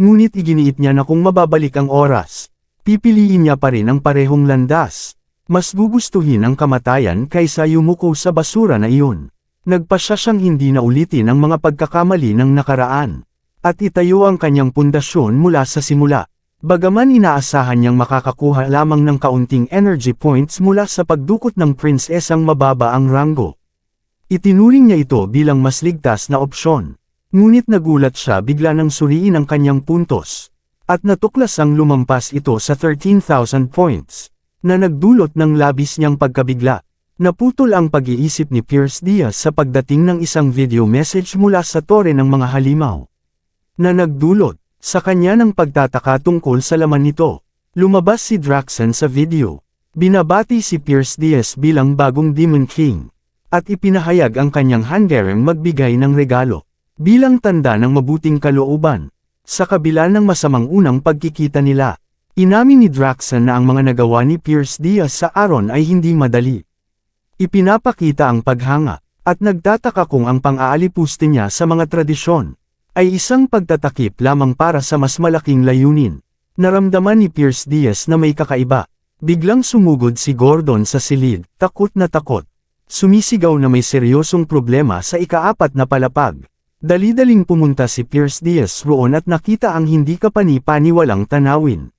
Ngunit iginiit niya na kung mababalik ang oras, pipiliin niya pa rin ang parehong landas. Mas gugustuhin ang kamatayan kaysa yumuko sa basura na iyon. Nagpasya siyang hindi na ulitin ang mga pagkakamali ng nakaraan, at itayo ang kanyang pundasyon mula sa simula. Bagaman inaasahan niyang makakakuha lamang ng kaunting energy points mula sa pagdukot ng prinsesang mababa ang ranggo. Itinuring niya ito bilang mas ligtas na opsyon. Ngunit nagulat siya bigla nang suriin ang kanyang puntos, at natuklas ang lumampas ito sa 13,000 points, na nagdulot ng labis niyang pagkabigla. Naputol ang pag-iisip ni Pierce Diaz sa pagdating ng isang video message mula sa tore ng mga halimaw, na nagdulot sa kanya ng pagtataka tungkol sa laman nito. Lumabas si Draxon sa video. Binabati si Pierce Diaz bilang bagong Demon King, at ipinahayag ang kanyang handlereng magbigay ng regalo, bilang tanda ng mabuting kalooban. Sa kabila ng masamang unang pagkikita nila, inamin ni Draxon na ang mga nagawa ni Pierce Diaz sa Aron ay hindi madali. Ipinapakita ang paghanga, at nagtataka kung ang pang-aalipuste niya sa mga tradisyon ay isang pagtatakip lamang para sa mas malaking layunin. Naramdaman ni Pierce Diaz na may kakaiba. Biglang sumugod si Gordon sa silid, takot na takot. Sumisigaw na may seryosong problema sa ikaapat na palapag. Dali-daling pumunta si Pierce Diaz roon at nakita ang hindi kapani-paniwalang tanawin.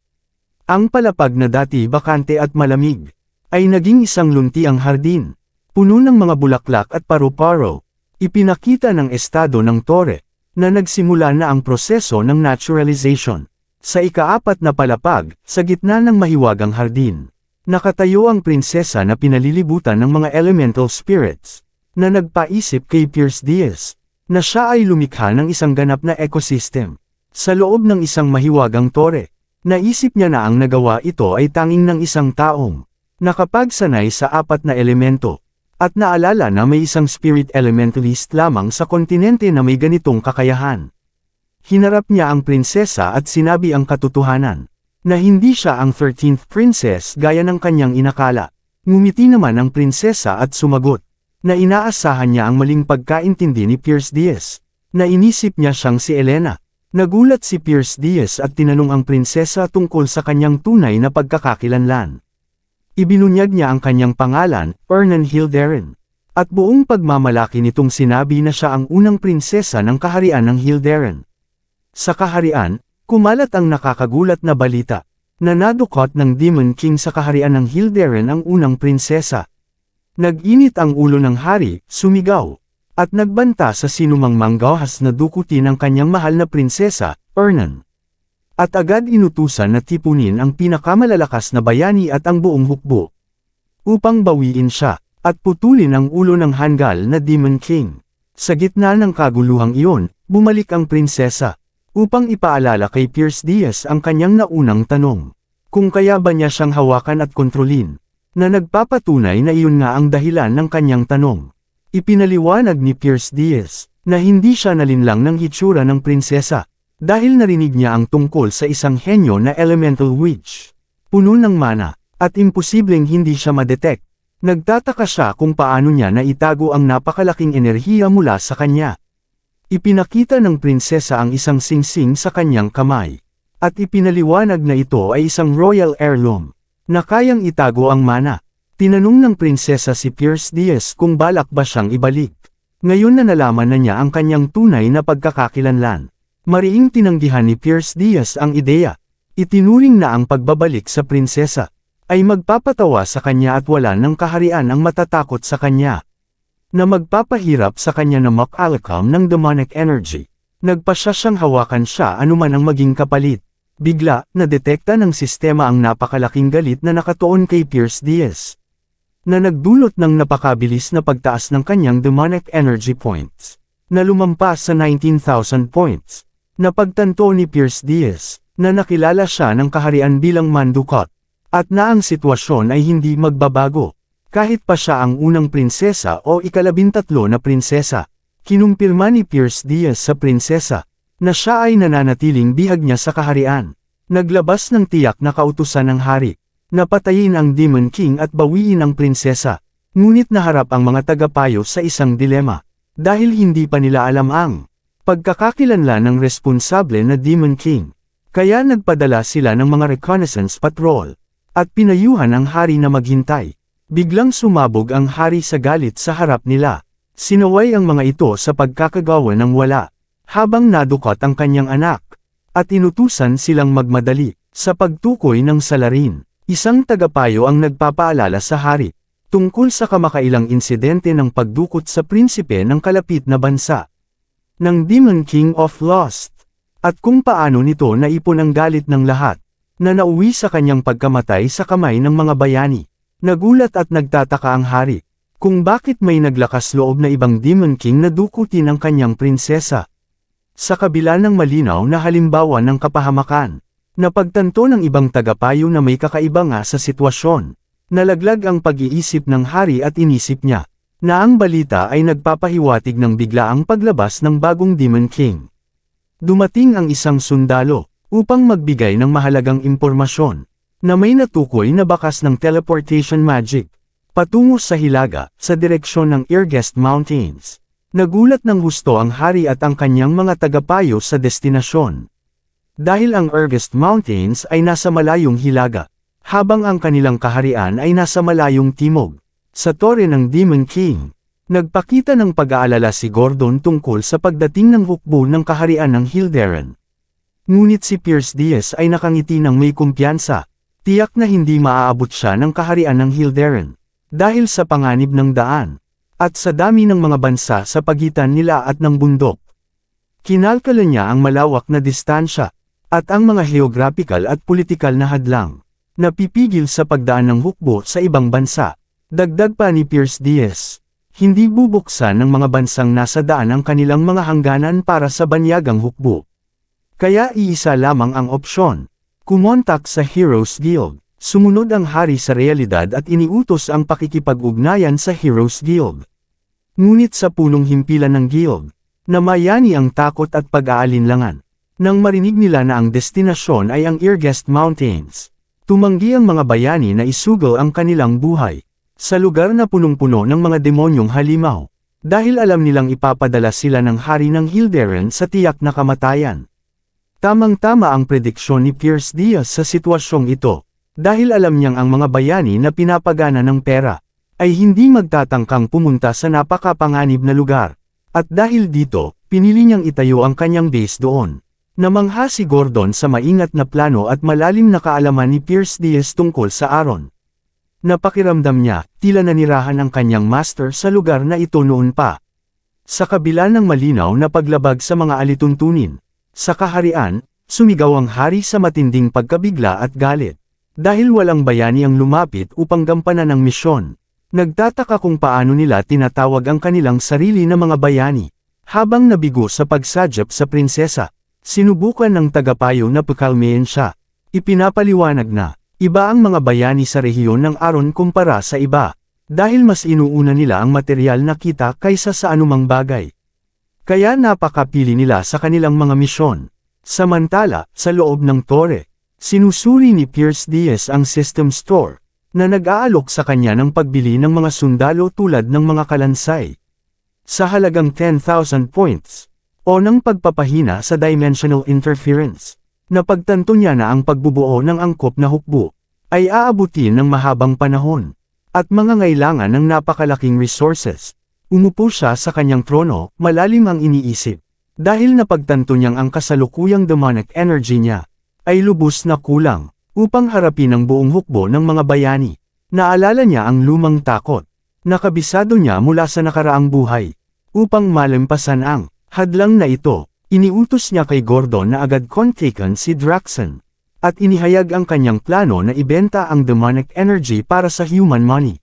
Ang palapag na dati bakante at malamig, ay naging isang luntiang hardin, puno ng mga bulaklak at paru-paro. Ipinakita ng estado ng tore, na nagsimula na ang proseso ng naturalization. Sa ikaapat na palapag, sa gitna ng mahiwagang hardin, nakatayo ang prinsesa na pinalilibutan ng mga elemental spirits, na nagpaisip kay Pierce Diaz, na siya ay lumikha ng isang ganap na ecosystem. Sa loob ng isang mahiwagang tore, naisip niya na ang nagawa ito ay tanging ng isang taong nakapagsanay sa apat na elemento, at naalala na may isang spirit elementalist lamang sa kontinente na may ganitong kakayahan. Hinarap niya ang prinsesa at sinabi ang katotohanan, na hindi siya ang 13th princess gaya ng kanyang inakala. Ngumiti naman ang prinsesa at sumagot, na inaasahan niya ang maling pagkaintindi ni Pierce Diaz, na inisip niya siyang si Elena. Nagulat si Pierce Diaz at tinanong ang prinsesa tungkol sa kanyang tunay na pagkakakilanlan. Ibinunyag niya ang kanyang pangalan, Ernan Hilderen, at buong pagmamalaki nitong sinabi na siya ang unang prinsesa ng kaharian ng Hilderen. Sa kaharian, kumalat ang nakakagulat na balita, na nadukot ng Demon King sa kaharian ng Hilderen ang unang prinsesa. Nag-init ang ulo ng hari, sumigaw, at nagbanta sa sinumang manggahas na dukutin ang kanyang mahal na prinsesa, Ernan. at agad inutusan na tipunin ang pinakamalalakas na bayani at ang buong hukbo, upang bawiin siya, at putulin ang ulo ng hanggal na Demon King. Sa gitna ng kaguluhang iyon, bumalik ang prinsesa, upang ipaalala kay Pierce Diaz ang kanyang naunang tanong. Kung kaya ba niya siyang hawakan at kontrolin, na nagpapatunay na iyon nga ang dahilan ng kanyang tanong. Ipinaliwanag ni Pierce Diaz, na hindi siya nalinlang ng hitsura ng prinsesa, dahil narinig niya ang tungkol sa isang henyo na elemental witch, puno ng mana, at imposibleng hindi siya madetect. Nagtataka siya kung paano niya naitago ang napakalaking enerhiya mula sa kanya. Ipinakita ng prinsesa ang isang singsing sa kanyang kamay, at ipinaliwanag na ito ay isang royal heirloom, na kayang itago ang mana. Tinanong ng prinsesa si Pierce Diaz kung balak ba siyang ibalik. Ngayon na nalaman na niya ang kanyang tunay na pagkakakilanlan, mariing tinanggihan ni Pierce Diaz ang ideya. Itinuring na ang pagbabalik sa prinsesa ay magpapatawa sa kanya at wala ng kaharian ang matatakot sa kanya, na magpapahirap sa kanya na makalakam ng demonic energy. Nagpasya siyang hawakan siya anuman ang maging kapalit. Bigla, nadetekta ng sistema ang napakalaking galit na nakatuon kay Pierce Diaz, na nagdulot ng napakabilis na pagtaas ng kanyang demonic energy points, na lumampas sa 19,000 points. Napagtanto ni Pierce Diaz, na nakilala siya ng kaharian bilang Mandukot, at na ang sitwasyon ay hindi magbabago. Kahit pa siya ang unang prinsesa o ika-13 na prinsesa, kinumpirma ni Pierce Diaz sa prinsesa, na siya ay nananatiling bihag niya sa kaharian. Naglabas ng tiyak na kautusan ng hari, na patayin ang Demon King at bawiin ang prinsesa. Ngunit naharap ang mga tagapayo sa isang dilema, dahil hindi pa nila alam ang pagkakakilanlan ng responsable na Demon King. Kaya nagpadala sila ng mga reconnaissance patrol, at pinayuhan ang hari na maghintay. Biglang sumabog ang hari sa galit sa harap nila. Sinaway ang mga ito sa pagkakagawa ng wala, habang nadukot ang kanyang anak, at inutusan silang magmadali sa pagtukoy ng salarin. Isang tagapayo ang nagpapaalala sa hari tungkol sa kamakailang insidente ng pagdukot sa prinsipe ng kalapit na bansa, ng Demon King of Lost, at kung paano nito naipon ang galit ng lahat, na nauwi sa kanyang pagkamatay sa kamay ng mga bayani. Nagulat at nagtataka ang hari, kung bakit may naglakas loob na ibang Demon King na dukutin ang kanyang prinsesa. Sa kabila ng malinaw na halimbawa ng kapahamakan, napagtanto ng ibang tagapayo na may kakaiba nga sa sitwasyon. Nalaglag ang pag-iisip ng hari at inisip niya, na ang balita ay nagpapahiwatig ng biglaang paglabas ng bagong Demon King. Dumating ang isang sundalo, upang magbigay ng mahalagang impormasyon, na may natukoy na bakas ng teleportation magic, patungo sa hilaga, sa direksyon ng Irgest Mountains. Nagulat ng husto ang hari at ang kanyang mga tagapayo sa destinasyon. Dahil ang Irgest Mountains ay nasa malayong hilaga, habang ang kanilang kaharian ay nasa malayong timog, sa tore ng Demon King. Nagpakita ng pag-aalala si Gordon tungkol sa pagdating ng hukbo ng kaharian ng Hilderan. Ngunit si Pierce Diaz ay nakangiti ng may kumpiyansa, tiyak na hindi maaabot siya ng kaharian ng Hilderan, dahil sa panganib ng daan, at sa dami ng mga bansa sa pagitan nila at ng bundok. Kinalkala niya ang malawak na distansya, at ang mga geographical at politikal na hadlang, na pipigil sa pagdaan ng hukbo sa ibang bansa. Dagdag pa ni Pierce Diaz, hindi bubuksan ng mga bansang nasa daan ang kanilang mga hangganan para sa banyagang hukbo. Kaya iisa lamang ang opsyon, kumontak sa Heroes Guild. Sumunod ang hari sa realidad at iniutos ang pakikipag-ugnayan sa Heroes Guild. Ngunit sa punong himpilan ng guild, namayani ang takot at pag-aalinlangan. Nang marinig nila na ang destinasyon ay ang Irgest Mountains, tumanggi ang mga bayani na isugal ang kanilang buhay sa lugar na punong-puno ng mga demonyong halimaw, dahil alam nilang ipapadala sila ng hari ng Hilderan sa tiyak na kamatayan. Tamang-tama ang prediksyon ni Pierce Diaz sa sitwasyong ito, dahil alam niyang ang mga bayani na pinapagana ng pera ay hindi magtatangkang pumunta sa napakapanganib na lugar, at dahil dito, pinili niyang itayo ang kanyang base doon. Namangha si Gordon sa maingat na plano at malalim na kaalaman ni Pierce Diaz tungkol sa Aron. Napakiramdam niya, tila nanirahan ang kanyang master sa lugar na ito noon pa. Sa kabila ng malinaw na paglabag sa mga alituntunin, sa kaharian, Sumigaw ang hari sa matinding pagkabigla at galit. Dahil walang bayani ang lumapit upang gampanan ang misyon. Nagtataka kung paano nila tinatawag ang kanilang sarili na mga bayani. Habang nabigo sa pagsadyap sa prinsesa, sinubukan ng tagapayo na pakalmehin siya. Ipinapaliwanag na, iba ang mga bayani sa rehiyon ng Aron kumpara sa iba. Dahil mas inuuna nila ang material na kita kaysa sa anumang bagay. Kaya napakapili nila sa kanilang mga misyon. Samantala, sa loob ng tore, sinusuri ni Pierce Diaz ang system store, na nag-aalok sa kanya ng pagbili ng mga sundalo tulad ng mga kalansay. Sa halagang 10,000 points, o ng pagpapahina sa dimensional interference, napagtanto niya na ang pagbubuo ng angkop na hukbo, ay aabutin ng mahabang panahon, at mangangailangan ng napakalaking resources. Umupo siya sa kanyang trono, malalim ang iniisip. Dahil napagtanto niyang ang kasalukuyang demonic energy niya, ay lubos na kulang, upang harapin ang buong hukbo ng mga bayani. Naalala niya ang lumang takot, nakabisado niya mula sa nakaraang buhay. Upang malampasan ang hadlang na ito, iniutos niya kay Gordon na agad kontakan si Draxon, at inihayag ang kanyang plano na ibenta ang demonic energy para sa human money.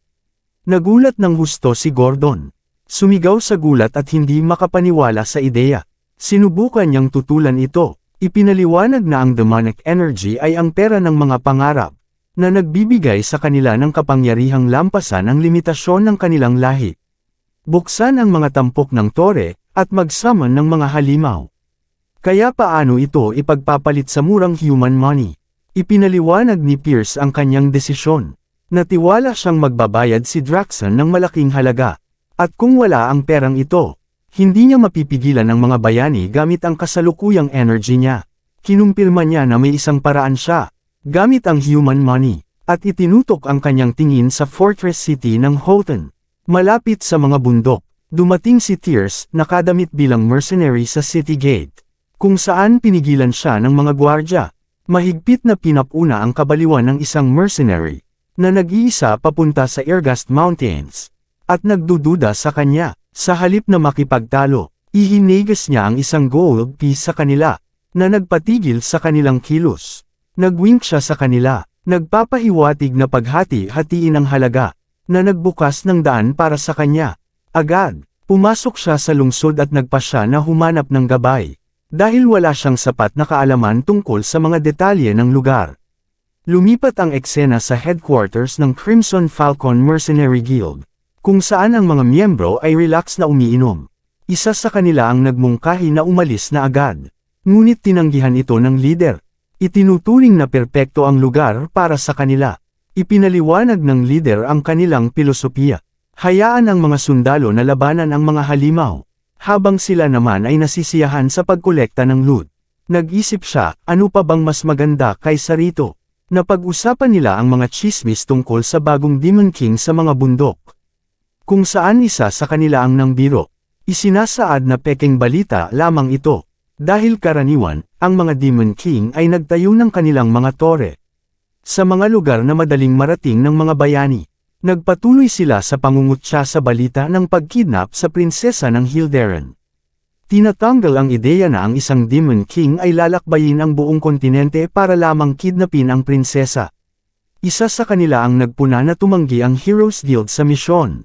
Nagulat ng husto si Gordon. Sumigaw sa gulat at hindi makapaniwala sa ideya. Sinubukan niyang tutulan ito. Ipinaliwanag na ang demonic energy ay ang pera ng mga pangarap, na nagbibigay sa kanila ng kapangyarihang lampasan ang limitasyon ng kanilang lahi. Buksan ang mga tampok ng tore, at mag-summon ng mga halimaw. Kaya paano ito ipagpapalit sa murang human money? Ipinaliwanag ni Pierce ang kanyang desisyon. Natiwala siyang magbabayad si Draxon ng malaking halaga. At kung wala ang perang ito, hindi niya mapipigilan ng mga bayani gamit ang kasalukuyang energy niya. Kinumpirma niya na may isang paraan siya, gamit ang human money, at itinutok ang kanyang tingin sa Fortress City ng Houghton. Malapit sa mga bundok, dumating si Tierce, nakadamit bilang mercenary sa City Gate, kung saan pinigilan siya ng mga gwardya. Mahigpit na pinapuna ang kabaliwan ng isang mercenary, na nag-iisa papunta sa Ergast Mountains, at nagdududa sa kanya. Sa halip na makipagtalo, ihinigas niya ang isang gold piece sa kanila, na nagpatigil sa kanilang kilos. Nagwink siya sa kanila, nagpapahiwatig na paghati-hatiin ang halaga, na nagbukas ng daan para sa kanya. Agad, pumasok siya sa lungsod at nagpasya na humanap ng gabay, dahil wala siyang sapat na kaalaman tungkol sa mga detalye ng lugar. Lumipat ang eksena sa headquarters ng Crimson Falcon Mercenary Guild, kung saan ang mga miyembro ay relax na umiinom. Isa sa kanila ang nagmungkahi na umalis na agad. Ngunit tinanggihan ito ng leader. Itinuturing na perpekto ang lugar para sa kanila. Ipinaliwanag ng leader ang kanilang pilosopiya. Hayaan ang mga sundalo na labanan ang mga halimaw, habang sila naman ay nasisiyahan sa pagkolekta ng loot. Nag-isip siya, ano pa bang mas maganda kaysa rito? Napag-usapan nila ang mga chismis tungkol sa bagong Demon King sa mga bundok, kung saan isa sa kanila ang nangbiro. Isinasaad na pekeng balita lamang ito, dahil karaniwan, ang mga Demon King ay nagtayo ng kanilang mga tore sa mga lugar na madaling marating ng mga bayani. Nagpatuloy sila sa pangungutya sa balita ng pagkidnap sa prinsesa ng Hilderan. Tinatanggal ang ideya na ang isang Demon King ay lalakbayin ang buong kontinente para lamang kidnapin ang prinsesa. Isa sa kanila ang nagpuna na tumanggi ang Heroes Guild sa misyon.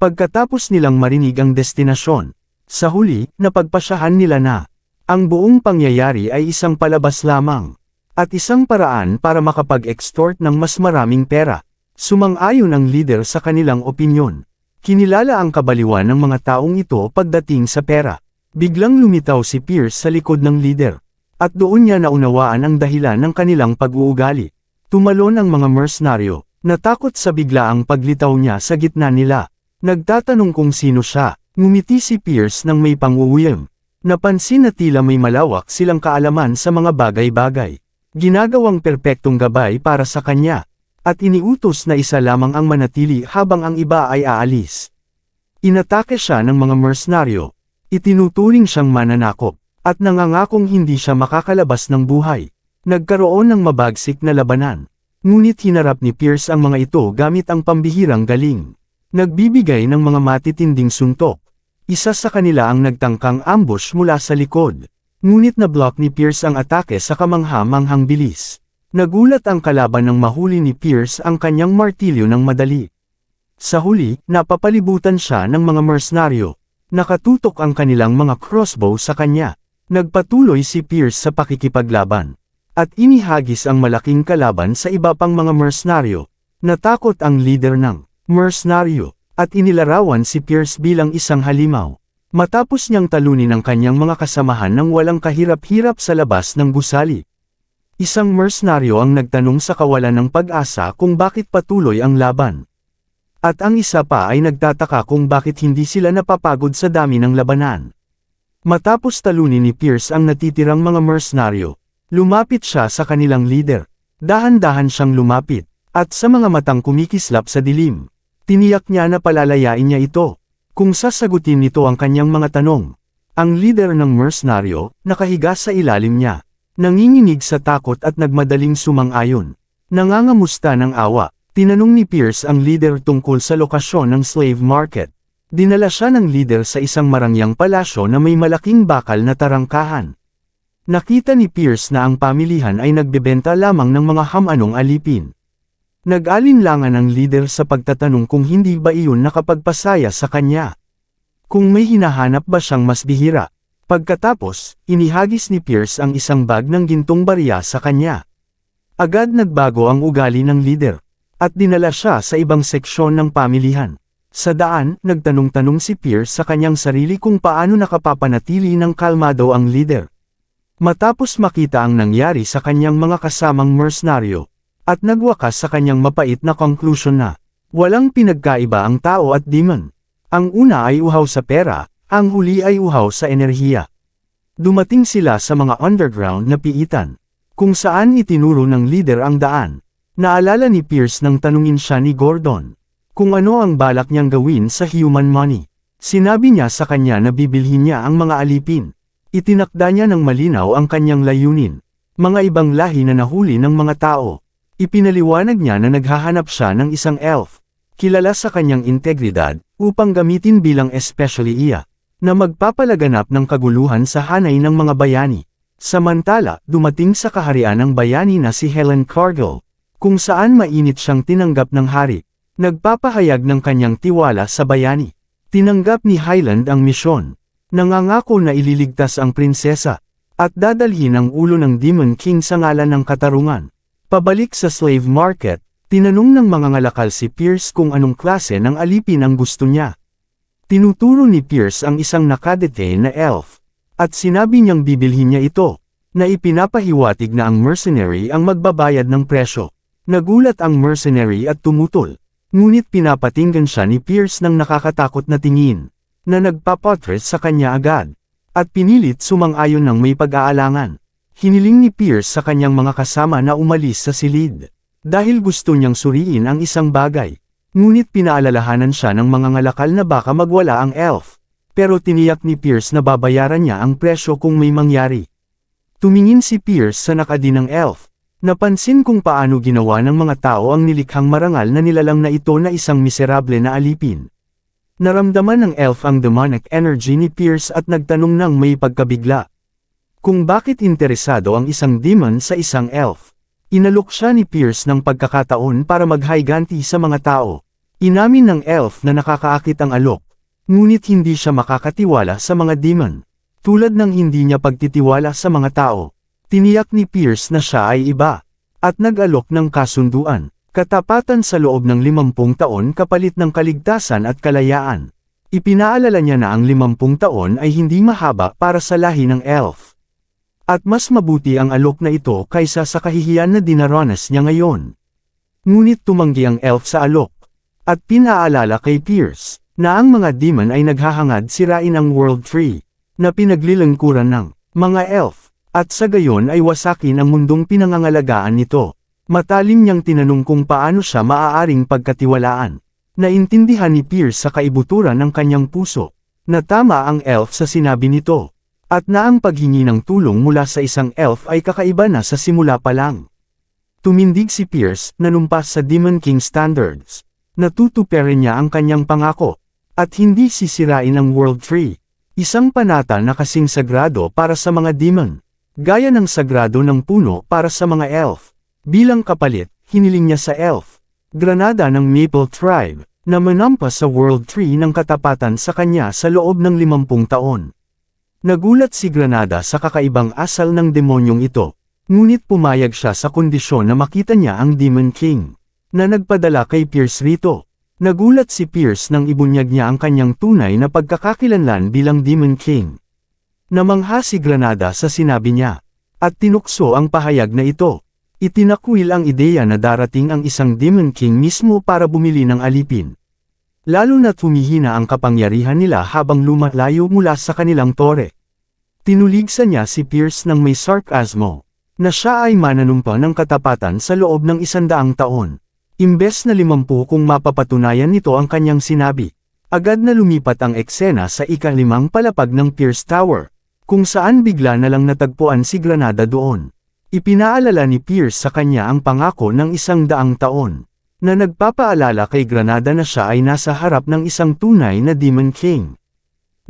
Pagkatapos nilang marinig ang destinasyon, sa huli, napagpasyahan nila na ang buong pangyayari ay isang palabas lamang, at isang paraan para makapag-extort ng mas maraming pera. Sumang-ayon ang leader sa kanilang opinyon. Kinilala ang kabaliwan ng mga taong ito pagdating sa pera. Biglang lumitaw si Pierce sa likod ng leader, at doon niya naunawaan ang dahilan ng kanilang pag-uugali. Tumalon ang mga mercenaryo, natakot sa biglaang paglitaw niya sa gitna nila. Nagtatanong kung sino siya. Ngumiti si Pierce nang may pang-uuyam. Napansin na tila may malawak silang kaalaman sa mga bagay-bagay. Ginagawang perpektong gabay para sa kanya, at iniutos na isa lamang ang manatili habang ang iba ay aalis. Inatake siya ng mga mercenaryo. Itinuturing siyang mananakop, at nangangakong hindi siya makakalabas ng buhay. Nagkaroon ng mabagsik na labanan. Ngunit hinarap ni Pierce ang mga ito gamit ang pambihirang galing. Nagbibigay ng mga matitinding suntok. Isa sa kanila ang nagtangkang ambush mula sa likod. Ngunit na-block ni Pierce ang atake sa kamangha-manghang bilis. Nagulat ang kalaban nang mahuli ni Pierce ang kanyang martilyo ng madali. Sa huli, napapalibutan siya ng mga mercenaryo. Nakatutok ang kanilang mga crossbow sa kanya. Nagpatuloy si Pierce sa pakikipaglaban. At inihagis ang malaking kalaban sa iba pang mga mercenaryo. Natakot ang leader ng mercenaryo, at inilarawan si Pierce bilang isang halimaw. Matapos niyang talunin ang kanyang mga kasamahan ng walang kahirap-hirap sa labas ng gusali. Isang mercenaryo ang nagtanong sa kawalan ng pag-asa kung bakit patuloy ang laban. At ang isa pa ay nagtataka kung bakit hindi sila napapagod sa dami ng labanan. Matapos talunin ni Pierce ang natitirang mga mercenaryo, lumapit siya sa kanilang leader. Dahan-dahan siyang lumapit, at sa mga matang kumikislap sa dilim, tiniyak niya na palalayain niya ito. Kung sasagutin nito ang kanyang mga tanong, ang leader ng mercenaryo, nakahiga sa ilalim niya, nanginginig sa takot at nagmadaling sumang-ayon. Nangangamusta ng awa, tinanong ni Pierce ang leader tungkol sa lokasyon ng slave market. Dinala siya ng leader sa isang marangyang palasyo na may malaking bakal na tarangkahan. Nakita ni Pierce na ang pamilihan ay nagbebenta lamang ng mga hamanong alipin. Nag-alinlangan ang leader sa pagtatanong kung hindi ba iyon nakapagpasaya sa kanya. Kung may hinahanap ba siyang mas bihira. Pagkatapos, inihagis ni Pierce ang isang bag ng gintong barya sa kanya. Agad nagbago ang ugali ng leader, at dinala siya sa ibang seksyon ng pamilihan. Sa daan, nagtanong-tanong si Pierce sa kanyang sarili kung paano nakapapanatili ng kalmado ang leader. Matapos makita ang nangyari sa kanyang mga kasamang mercenaryo, at nagwakas sa kanyang mapait na conclusion na, walang pinagkaiba ang tao at demon. Ang una ay uhaw sa pera, ang huli ay uhaw sa enerhiya. Dumating sila sa mga underground na piitan, kung saan itinuro ng leader ang daan. Naalala ni Pierce nang tanungin siya ni Gordon, kung ano ang balak niyang gawin sa human money. Sinabi niya sa kanya na bibilhin niya ang mga alipin. Itinakda niya ng malinaw ang kanyang layunin, mga ibang lahi na nahuli ng mga tao. Ipinaliwanag niya na naghahanap siya ng isang elf, kilala sa kanyang integridad, upang gamitin bilang especially iya, na magpapalaganap ng kaguluhan sa hanay ng mga bayani. Samantala, dumating sa kaharian ng bayani na si Helen Cargill, kung saan mainit siyang tinanggap ng hari. Nagpapahayag ng kanyang tiwala sa bayani. Tinanggap ni Highland ang misyon. Nangangako na ililigtas ang prinsesa, at dadalhin ang ulo ng Demon King sa ngalan ng katarungan. Pabalik sa slave market, tinanong ng mga ngalakal si Pierce kung anong klase ng alipin ang gusto niya. Tinuturo ni Pierce ang isang nakadetain na elf, at sinabi niyang bibilhin niya ito, na ipinapahiwatig na ang mercenary ang magbabayad ng presyo. Nagulat ang mercenary at tumutol, ngunit pinapatinggan siya ni Pierce ng nakakatakot na tingin, na nagpapotres sa kanya agad, at pinilit sumang-ayon ng may pag-aalangan. Hiniling ni Pierce sa kanyang mga kasama na umalis sa silid, dahil gusto niyang suriin ang isang bagay. Ngunit pinaalalahanan siya ng mga ngalakal na baka magwala ang elf, pero tiniyak ni Pierce na babayaran niya ang presyo kung may mangyari. Tumingin si Pierce sa nakadinang elf, napansin kung paano ginawa ng mga tao ang nilikhang marangal na nilalang na ito na isang miserable na alipin. Naramdaman ng elf ang demonic energy ni Pierce at nagtanong ng may pagkabigla, kung bakit interesado ang isang demon sa isang elf. Inalok siya ni Pierce ng pagkakataon para maghayganti sa mga tao. Inamin ng elf na nakakaakit ang alok, ngunit hindi siya makakatiwala sa mga demon, tulad ng hindi niya pagtitiwala sa mga tao. Tiniyak ni Pierce na siya ay iba, at nag-alok ng kasunduan, katapatan sa loob ng 50 taon kapalit ng kaligtasan at kalayaan. Ipinaalala niya na ang 50 taon ay hindi mahaba para sa lahi ng elf. At mas mabuti ang alok na ito kaysa sa kahihiyan na dinaranas niya ngayon. Ngunit tumanggi ang elf sa alok, at pinaalala kay Pierce, na ang mga demon ay naghahangad sirain ang World Tree, na pinaglilingkuran ng mga elf, at sa gayon ay wasakin ang mundong pinangangalagaan nito. Matalim niyang tinanong kung paano siya maaaring pagkatiwalaan. Naintindihan ni Pierce sa kaibuturan ng kanyang puso, na tama ang elf sa sinabi nito. At na ang paghingi ng tulong mula sa isang elf ay kakaiba na sa simula pa lang. Tumindig si Pierce, nanumpas sa Demon King standards. Natutuparin niya ang kanyang pangako, at hindi sisirain ang World Tree. Isang panata na kasing sagrado para sa mga demon. Gaya ng sagrado ng puno para sa mga elf. Bilang kapalit, hiniling niya sa elf, granada ng Maple Tribe, na manampas sa World Tree ng katapatan sa kanya sa loob ng 50 taon. Nagulat si Granada sa kakaibang asal ng demonyong ito, ngunit pumayag siya sa kondisyon na makita niya ang Demon King, na nagpadala kay Pierce rito. Nagulat si Pierce nang ibunyag niya ang kanyang tunay na pagkakakilanlan bilang Demon King. Namangha si Granada sa sinabi niya, at tinukso ang pahayag na ito. Itinakwil ang ideya na darating ang isang Demon King mismo para bumili ng alipin. Lalo na't humihina ang kapangyarihan nila habang lumalayo mula sa kanilang tore. Tinuligsa niya si Pierce ng may sarkasmo, na siya ay mananumpa ng katapatan sa loob ng 100 taon. Imbes na 50 kung mapapatunayan nito ang kanyang sinabi, agad na lumipat ang eksena sa ika-5 palapag ng Pierce Tower, kung saan bigla na lang natagpuan si Granada doon. Ipinaalala ni Pierce sa kanya ang pangako ng 100 taon, na nagpapaalala kay Granada na siya ay nasa harap ng isang tunay na Demon King.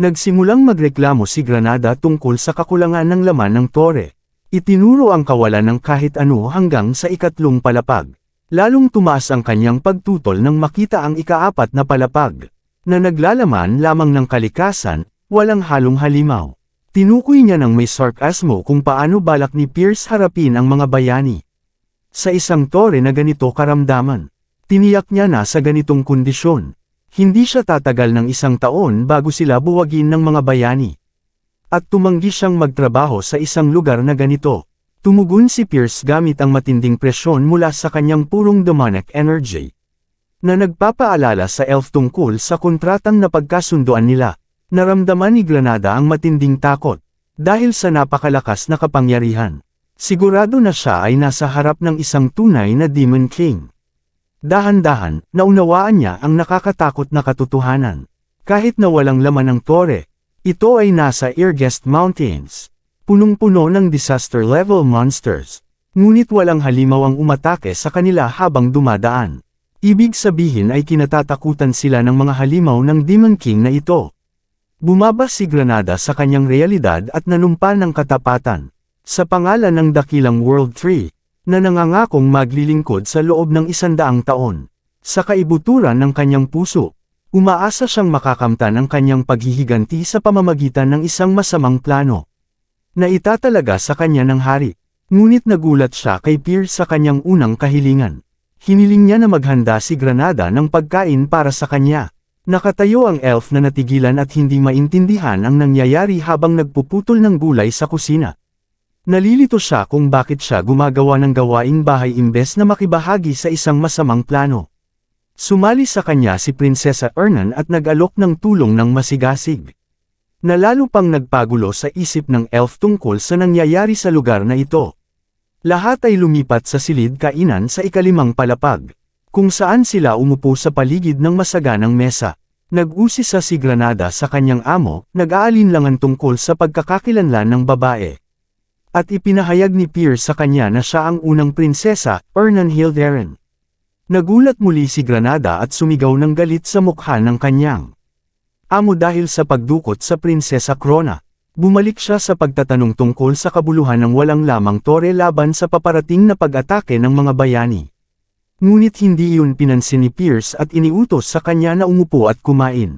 Nagsimulang magreklamo si Granada tungkol sa kakulangan ng laman ng tore. Itinuro ang kawalan ng kahit ano hanggang sa ika-3 palapag. Lalong tumaas ang kanyang pagtutol nang makita ang ika-4 na palapag, na naglalaman lamang ng kalikasan, walang halong halimaw. Tinukoy niya ng may sarkasmo kung paano balak ni Pierce harapin ang mga bayani. Sa isang tore na ganito karamdaman, tiniyak niya na sa ganitong kondisyon, hindi siya tatagal ng 1 taon bago sila buwagin ng mga bayani. At tumanggi siyang magtrabaho sa isang lugar na ganito. Tumugon si Pierce gamit ang matinding presyon mula sa kanyang purong demonic energy, na nagpapaalala sa elf tungkol sa kontratang napagkasunduan nila. Naramdaman ni Granada ang matinding takot, dahil sa napakalakas na kapangyarihan. Sigurado na siya ay nasa harap ng isang tunay na Demon King. Dahan-dahan, naunawaan niya ang nakakatakot na katotohanan. Kahit na walang laman ang tore, ito ay nasa Irgest Mountains. Punong-puno ng disaster-level monsters. Ngunit walang halimaw ang umatake sa kanila habang dumadaan. Ibig sabihin ay kinatatakutan sila ng mga halimaw ng Demon King na ito. Bumaba si Granada sa kanyang realidad at nanumpa ng katapatan, sa pangalan ng dakilang World Tree, na nangangakong maglilingkod sa loob ng 100 taon. Sa kaibuturan ng kanyang puso, umaasa siyang makakamtan ang kanyang paghihiganti sa pamamagitan ng isang masamang plano, na itatalaga sa kanya ng hari. Ngunit nagulat siya kay Pierce sa kanyang unang kahilingan. Hiniling niya na maghanda si Granada ng pagkain para sa kanya. Nakatayo ang elf na natigilan at hindi maintindihan ang nangyayari habang nagpuputol ng gulay sa kusina. Nalilito siya kung bakit siya gumagawa ng gawaing bahay imbes na makibahagi sa isang masamang plano. Sumali sa kanya si Prinsesa Ernan at nag-alok ng tulong ng masigasig, na lalo pang nagpagulo sa isip ng elf tungkol sa nangyayari sa lugar na ito. Lahat ay lumipat sa silid kainan sa ika-5 palapag, kung saan sila umupo sa paligid ng masaganang mesa. Nag-usisa si Granada sa kanyang amo, nag-aalinlangan tungkol sa pagkakakilanlan ng babae. At ipinahayag ni Pierce sa kanya na siya ang unang prinsesa, Ernan Hildaren. Nagulat muli si Granada at sumigaw ng galit sa mukha ng kanyang amo dahil sa pagdukot sa Prinsesa Crona. Bumalik siya sa pagtatanong tungkol sa kabuluhan ng walang lamang tore laban sa paparating na pag-atake ng mga bayani. Ngunit hindi iyon pinansin ni Pierce at iniutos sa kanya na umupo at kumain.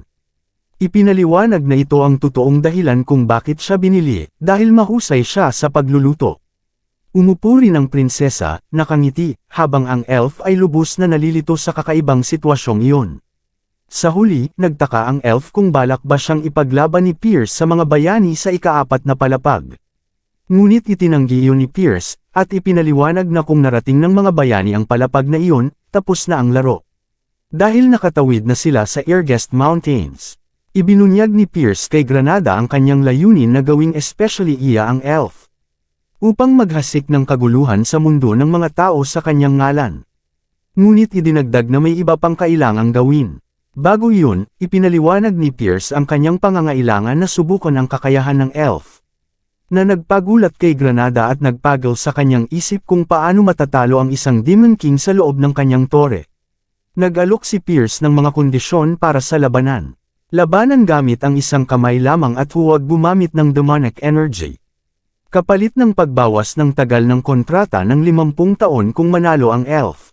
Ipinaliwanag na ito ang totoong dahilan kung bakit siya binili, dahil mahusay siya sa pagluluto. Umupo rin ang prinsesa, nakangiti, habang ang elf ay lubos na nalilito sa kakaibang sitwasyong iyon. Sa huli, nagtaka ang elf kung balak ba siyang ipaglaban ni Pierce sa mga bayani sa ika-4 na palapag. Ngunit itinanggi iyon ni Pierce, at ipinaliwanag na kung narating ng mga bayani ang palapag na iyon, tapos na ang laro. Dahil nakatawid na sila sa Irgest Mountains, ibinunyag ni Pierce kay Granada ang kanyang layunin na gawing especially iya ang elf, upang maghasik ng kaguluhan sa mundo ng mga tao sa kanyang ngalan. Ngunit idinagdag na may iba pang kailangang gawin. Bago iyon, ipinaliwanag ni Pierce ang kanyang pangangailangan na subukan ang kakayahan ng elf, na nagpagulat kay Granada at nagpagal sa kanyang isip kung paano matatalo ang isang Demon King sa loob ng kanyang tore. Nag-alok si Pierce ng mga kondisyon para sa labanan. Labanan gamit ang isang kamay lamang at huwag gumamit ng demonic energy. Kapalit ng pagbawas ng tagal ng kontrata ng 50 taon kung manalo ang elf.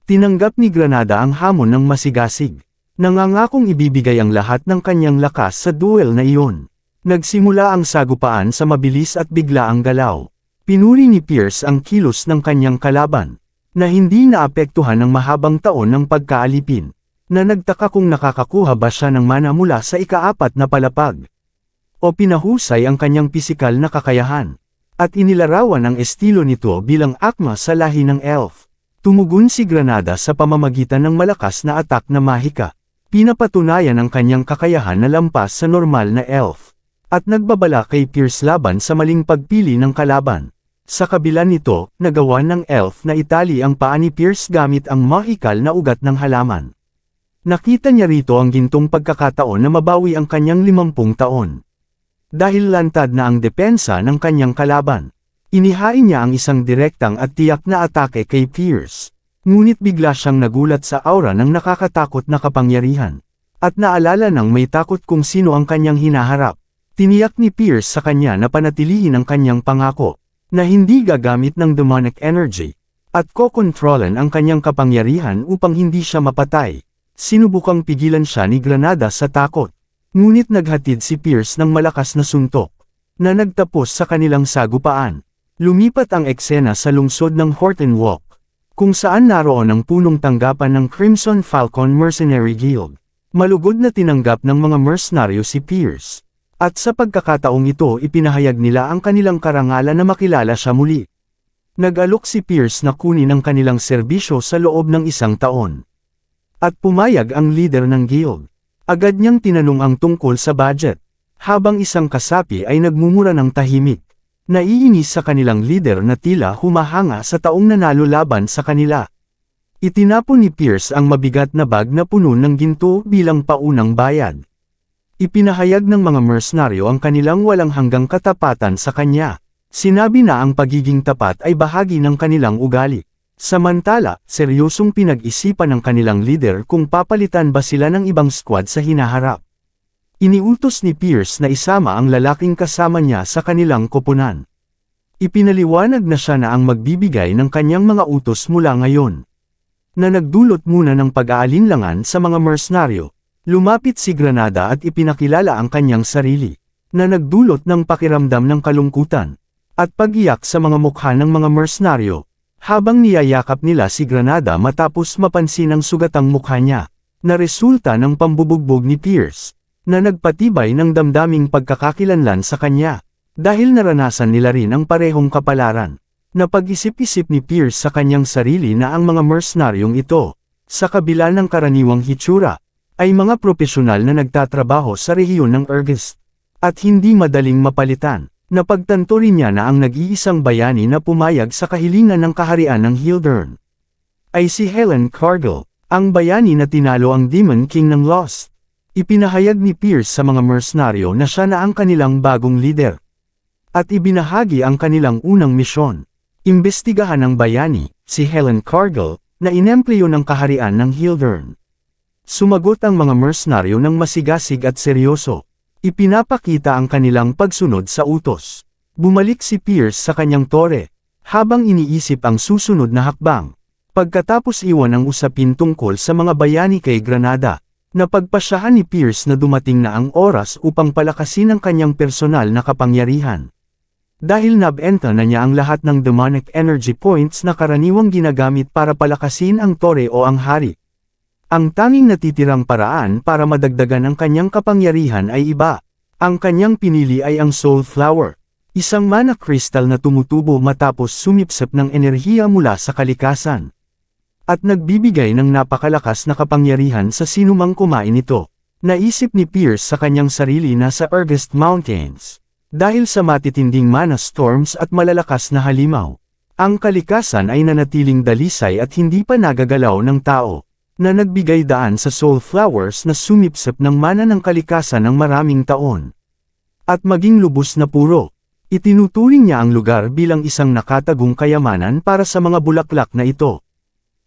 Tinanggap ni Granada ang hamon ng masigasig. Nangangakong ibibigay ang lahat ng kanyang lakas sa duel na iyon. Nagsimula ang sagupaan sa mabilis at biglaang galaw. Pinuri ni Pierce ang kilos ng kanyang kalaban, na hindi naapektuhan ng mahabang taon ng pagkaalipin, na nagtaka kung nakakakuha ba siya ng mana mula sa ika-4 na palapag. O pinahusay ang kanyang pisikal na kakayahan, at inilarawan ang estilo nito bilang akma sa lahi ng elf. Tumugon si Granada sa pamamagitan ng malakas na atak na mahika. Pinapatunayan ang kanyang kakayahan na lampas sa normal na elf, at nagbabala kay Pierce laban sa maling pagpili ng kalaban. Sa kabila nito, nagawa ng elf na itali ang paa ni Pierce gamit ang mahikal na ugat ng halaman. Nakita niya rito ang gintong pagkakataon na mabawi ang kanyang 50 taon. Dahil lantad na ang depensa ng kanyang kalaban, inihain niya ang isang direktang at tiyak na atake kay Pierce. Ngunit bigla siyang nagulat sa aura ng nakakatakot na kapangyarihan, at naalala ng may takot kung sino ang kanyang hinaharap. Tiniyak ni Pierce sa kanya na panatilihin ang kanyang pangako, na hindi gagamit ng demonic energy, at kokontrolan ang kanyang kapangyarihan upang hindi siya mapatay. Sinubukang pigilan siya ni Granada sa takot, ngunit naghatid si Pierce ng malakas na suntok, na nagtapos sa kanilang sagupaan. Lumipat ang eksena sa lungsod ng Horton Walk, kung saan naroon ang punong tanggapan ng Crimson Falcon Mercenary Guild. Malugod na tinanggap ng mga mercenaryo si Pierce. At sa pagkakataong ito ipinahayag nila ang kanilang karangalan na makilala siya muli. Nag-alok si Pierce na kunin ang kanilang serbisyo sa loob ng 1 taon. At pumayag ang leader ng guild. Agad niyang tinanong ang tungkol sa budget, habang isang kasapi ay nagmumura ng tahimik. Naiinis sa kanilang leader na tila humahanga sa taong nanalo laban sa kanila. Itinapon ni Pierce ang mabigat na bag na puno ng ginto bilang paunang bayad. Ipinahayag ng mga mercenaryo ang kanilang walang hanggang katapatan sa kanya. Sinabi na ang pagiging tapat ay bahagi ng kanilang ugali. Samantala, seryosong pinag-isipan ng kanilang leader kung papalitan ba sila ng ibang squad sa hinaharap. Iniutos ni Pierce na isama ang lalaking kasama niya sa kanilang koponan. Ipinaliwanag na siya na ang magbibigay ng kanyang mga utos mula ngayon. Na nagdulot muna ng pag-aalinlangan sa mga mercenaryo. Lumapit si Granada at ipinakilala ang kanyang sarili, na nagdulot ng pakiramdam ng kalungkutan, at pag-iyak sa mga mukha ng mga mercenaryo, habang niyayakap nila si Granada matapos mapansin ang sugatang mukha niya, na resulta ng pambubugbog ni Pierce, na nagpatibay ng damdaming pagkakakilanlan sa kanya, dahil naranasan nila rin ang parehong kapalaran. Napag-isip-isip ni Pierce sa kanyang sarili na ang mga mercenaryong ito, sa kabila ng karaniwang hitsura, ay mga propesyonal na nagtatrabaho sa rehiyon ng Urgest, at hindi madaling mapalitan. Napagtanto rin niya na ang nag-iisang bayani na pumayag sa kahilingan ng kaharian ng Hildern ay si Helen Cargill, ang bayani na tinalo ang Demon King ng Lost. Ipinahayag ni Pierce sa mga mercenaryo na siya na ang kanilang bagong leader, at ibinahagi ang kanilang unang misyon. Imbestigahan ng bayani, si Helen Cargill, na inempleyo ng kaharian ng Hildern. Sumagot ang mga mercenaryo ng masigasig at seryoso. Ipinapakita ang kanilang pagsunod sa utos. Bumalik si Pierce sa kanyang tore, habang iniisip ang susunod na hakbang. Pagkatapos iwan ang usapin tungkol sa mga bayani kay Granada, napagpasyahan ni Pierce na dumating na ang oras upang palakasin ang kanyang personal na kapangyarihan. Dahil nabenta na niya ang lahat ng demonic energy points na karaniwang ginagamit para palakasin ang tore o ang hari. Ang tanging natitirang paraan para madagdagan ang kanyang kapangyarihan ay iba. Ang kanyang pinili ay ang Soul Flower, isang mana crystal na tumutubo matapos sumipsip ng enerhiya mula sa kalikasan, at nagbibigay ng napakalakas na kapangyarihan sa sinumang kumain nito. Naisip ni Pierce sa kanyang sarili na sa Urgest Mountains, dahil sa matitinding mana storms at malalakas na halimaw, ang kalikasan ay nanatiling dalisay at hindi pa nagagalaw ng tao, na nagbigay daan sa soul flowers na sumipsip ng mana ng kalikasan ng maraming taon. At maging lubos na puro, itinuturing niya ang lugar bilang isang nakatagong kayamanan para sa mga bulaklak na ito.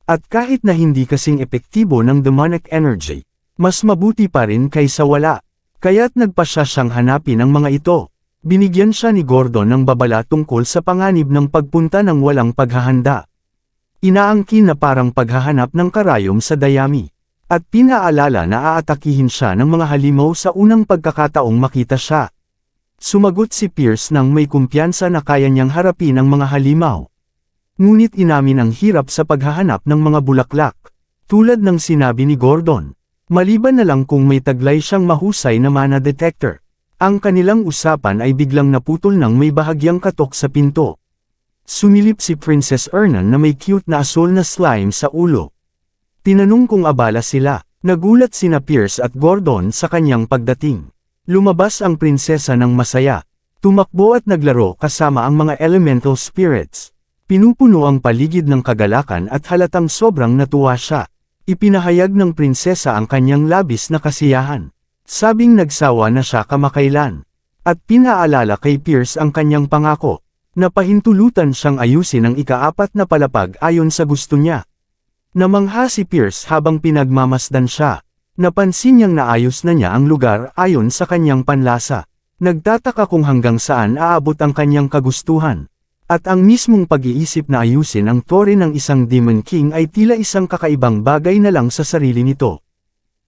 At kahit na hindi kasing epektibo ng demonic energy, Mas mabuti pa rin kaysa wala. Kaya't nagpa siya siyang hanapin ang mga ito. Binigyan siya ni Gordon ng babala tungkol sa panganib ng pagpunta ng walang paghahanda. Inaangkin na parang paghahanap ng karayom sa dayami. At pinaalala na aatakihin siya ng mga halimaw sa unang pagkakataong makita siya. Sumagot si Pierce nang may kumpiyansa na kaya niyang harapin ang mga halimaw. Ngunit inamin ang hirap sa paghahanap ng mga bulaklak. Tulad ng sinabi ni Gordon. Maliban na lang kung may taglay siyang mahusay na mana detector. Ang kanilang usapan ay biglang naputol nang may bahagyang katok sa pinto. Sumilip si Princess Ernan na may cute na asul na slime sa ulo. Tinanong kung abala sila. Nagulat sina Pierce at Gordon sa kanyang pagdating. Lumabas ang prinsesa ng masaya. Tumakbo at naglaro kasama ang mga elemental spirits. Pinupuno ang paligid ng kagalakan at halatang sobrang natuwa siya. Ipinahayag ng prinsesa ang kanyang labis na kasiyahan. Sabing nagsawa na siya kamakailan. At pinaalala kay Pierce ang kanyang pangako. Napahintulutan siyang ayusin ang ika-4 na palapag ayon sa gusto niya. Namangha si Pierce habang pinagmamasdan siya. Napansin niyang naayos na niya ang lugar ayon sa kanyang panlasa. Nagtataka kung hanggang saan aabot ang kanyang kagustuhan. At ang mismong pag-iisip na ayusin ang tore ng isang Demon King ay tila isang kakaibang bagay na lang sa sarili nito.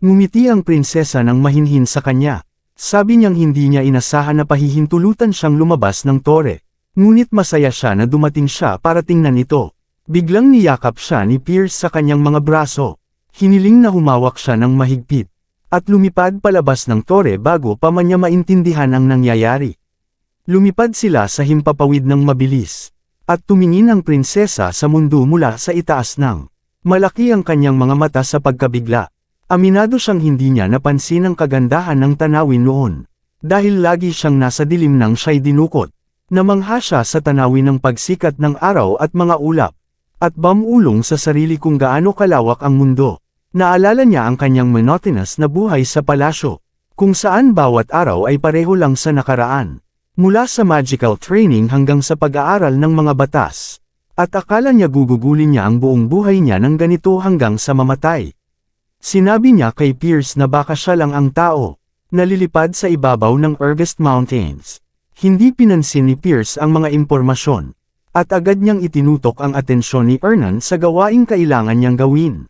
Ngumiti ang prinsesa ng mahinhin sa kanya. Sabi niyang hindi niya inasahan na pahihintulutan siyang lumabas ng tore. Ngunit masaya siya na dumating siya para tingnan ito. Biglang niyakap siya ni Pierce sa kanyang mga braso. Hiniling na humawak siya ng mahigpit. At lumipad palabas ng tore bago pa man niya maintindihan ang nangyayari. Lumipad sila sa himpapawid ng mabilis. At tumingin ang prinsesa sa mundo mula sa itaas ng. Malaki ang kanyang mga mata sa pagkabigla. Aminado siyang hindi niya napansin ang kagandahan ng tanawin noon. Dahil lagi siyang nasa dilim nang siya'y dinukot. Namangha siya sa tanawin ng pagsikat ng araw at mga ulap. At bamulong sa sarili kung gaano kalawak ang mundo. Naalala niya ang kanyang monotonous na buhay sa palasyo. Kung saan bawat araw ay pareho lang sa nakaraan. Mula sa magical training hanggang sa pag-aaral ng mga batas. At akala niya gugugulin niya ang buong buhay niya ng ganito hanggang sa mamatay. Sinabi niya kay Pierce na baka siya lang ang tao, nalilipad sa ibabaw ng Ergast Mountains. Hindi pinansin ni Pierce ang mga impormasyon. At agad niyang itinutok ang atensyon ni Ernan sa gawaing kailangan niyang gawin.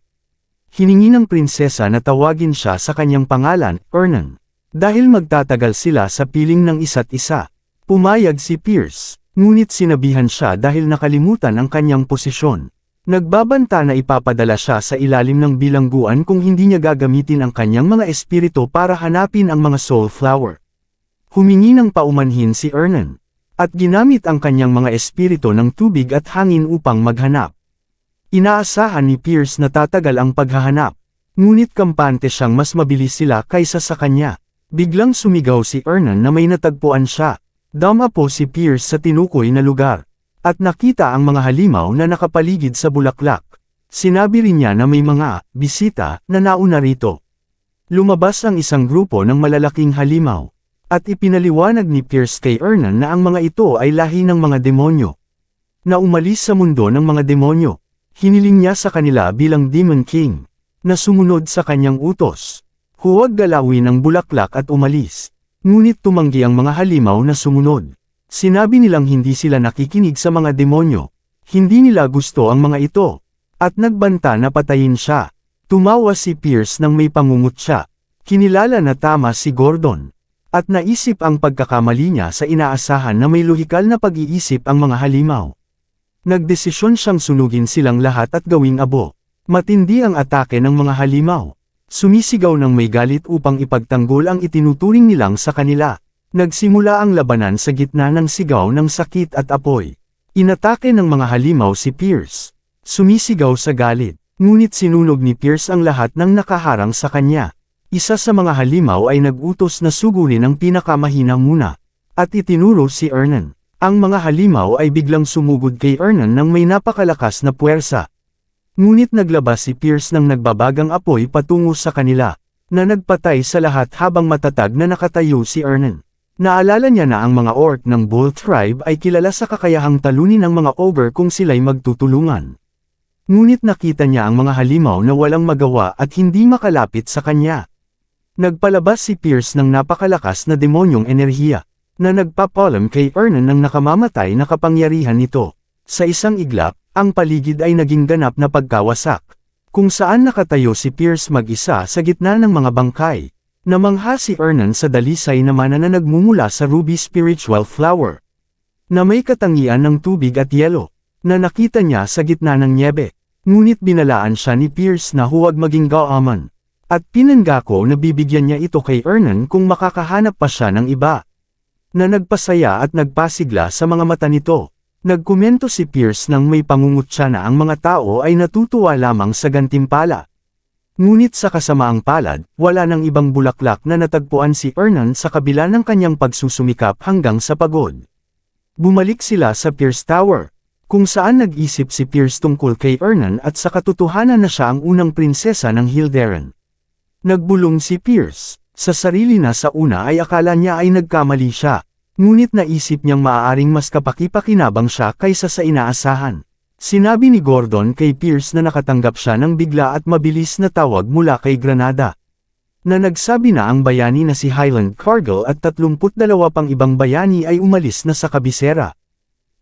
Hiningi ng prinsesa na tawagin siya sa kanyang pangalan, Ernan. Dahil magtatagal sila sa piling ng isa't isa. Pumayag si Pierce, ngunit sinabihan siya dahil nakalimutan ang kanyang posisyon. Nagbabanta na ipapadala siya sa ilalim ng bilangguan kung hindi niya gagamitin ang kanyang mga espiritu para hanapin ang mga soul flower. Humingi ng paumanhin si Ernan. At ginamit ang kanyang mga espiritu ng tubig at hangin upang maghanap. Inaasahan ni Pierce na tatagal ang paghahanap. Ngunit kampante siyang mas mabilis sila kaysa sa kanya. Biglang sumigaw si Ernan na may natagpuan siya. Dama po si Pierce sa tinukoy na lugar. At nakita ang mga halimaw na nakapaligid sa bulaklak. Sinabi rin niya na may mga bisita na nauna rito. Lumabas ang isang grupo ng malalaking halimaw. At ipinaliwanag ni Pierce kay Ernan na ang mga ito ay lahi ng mga demonyo. Na umalis sa mundo ng mga demonyo. Hiniling niya sa kanila bilang Demon King. Na sumunod sa kanyang utos. Huwag galawin ang bulaklak at umalis. Ngunit tumanggi ang mga halimaw na sumunod. Sinabi nilang hindi sila nakikinig sa mga demonyo. Hindi nila gusto ang mga ito. At nagbanta na patayin siya. Tumawa si Pierce nang may pangungutya. Kinilala na tama si Gordon. At naisip ang pagkakamali niya sa inaasahan na may lohikal na pag-iisip ang mga halimaw. Nagdesisyon siyang sunugin silang lahat at gawing abo. Matindi ang atake ng mga halimaw. Sumisigaw ng may galit upang ipagtanggol ang itinuturing nilang sa kanila. Nagsimula ang labanan sa gitna ng sigaw ng sakit at apoy. Inatake ng mga halimaw si Pierce. Sumisigaw sa galit, ngunit sinunog ni Pierce ang lahat ng nakaharang sa kanya. Isa sa mga halimaw ay nag-utos na sugurin ang pinakamahina muna. At itinuro si Ernan. Ang mga halimaw ay biglang sumugod kay Ernan ng may napakalakas na puwersa. Ngunit naglabas si Pierce ng nagbabagang apoy patungo sa kanila, na nagpatay sa lahat habang matatag na nakatayo si Ernan. Naalala niya na ang mga orc ng Bull Tribe ay kilala sa kakayahang talunin ng mga ogre kung sila'y magtutulungan. Ngunit nakita niya ang mga halimaw na walang magawa at hindi makalapit sa kanya. Nagpalabas si Pierce ng napakalakas na demonyong enerhiya, na nagpapalam kay Ernan ng nakamamatay na kapangyarihan nito. Sa isang iglap, ang paligid ay naging ganap na pagkawasak, kung saan nakatayo si Pierce mag-isa sa gitna ng mga bangkay. Namangha si Ernan sa dalisay na mana na nagmumula sa ruby spiritual flower, na may katangian ng tubig at yelo, na nakita niya sa gitna ng nyebe. Ngunit binalaan siya ni Pierce na huwag maging gaaman, at pinangako na bibigyan niya ito kay Ernan kung makakahanap pa siya ng iba, na nagpasaya at nagpasigla sa mga mata nito. Nagkomento si Pierce nang may pangungutya na ang mga tao ay natutuwa lamang sa gantimpala. Ngunit sa kasamaang palad, wala nang ibang bulaklak na natagpuan si Ernan sa kabila ng kanyang pagsusumikap hanggang sa pagod. Bumalik sila sa Pierce Tower, kung saan nag-isip si Pierce tungkol kay Ernan at sa katotohanan na siya ang unang prinsesa ng Hilderan. Nagbulong si Pierce, sa sarili na sa una ay akala niya ay nagkamali siya, ngunit naisip niyang maaaring mas kapaki-pakinabang siya kaysa sa inaasahan. Sinabi ni Gordon kay Pierce na nakatanggap siya ng bigla at mabilis na tawag mula kay Granada, na nagsabi na ang bayani na si Highland Cargill at 32 pang ibang bayani ay umalis na sa kabisera.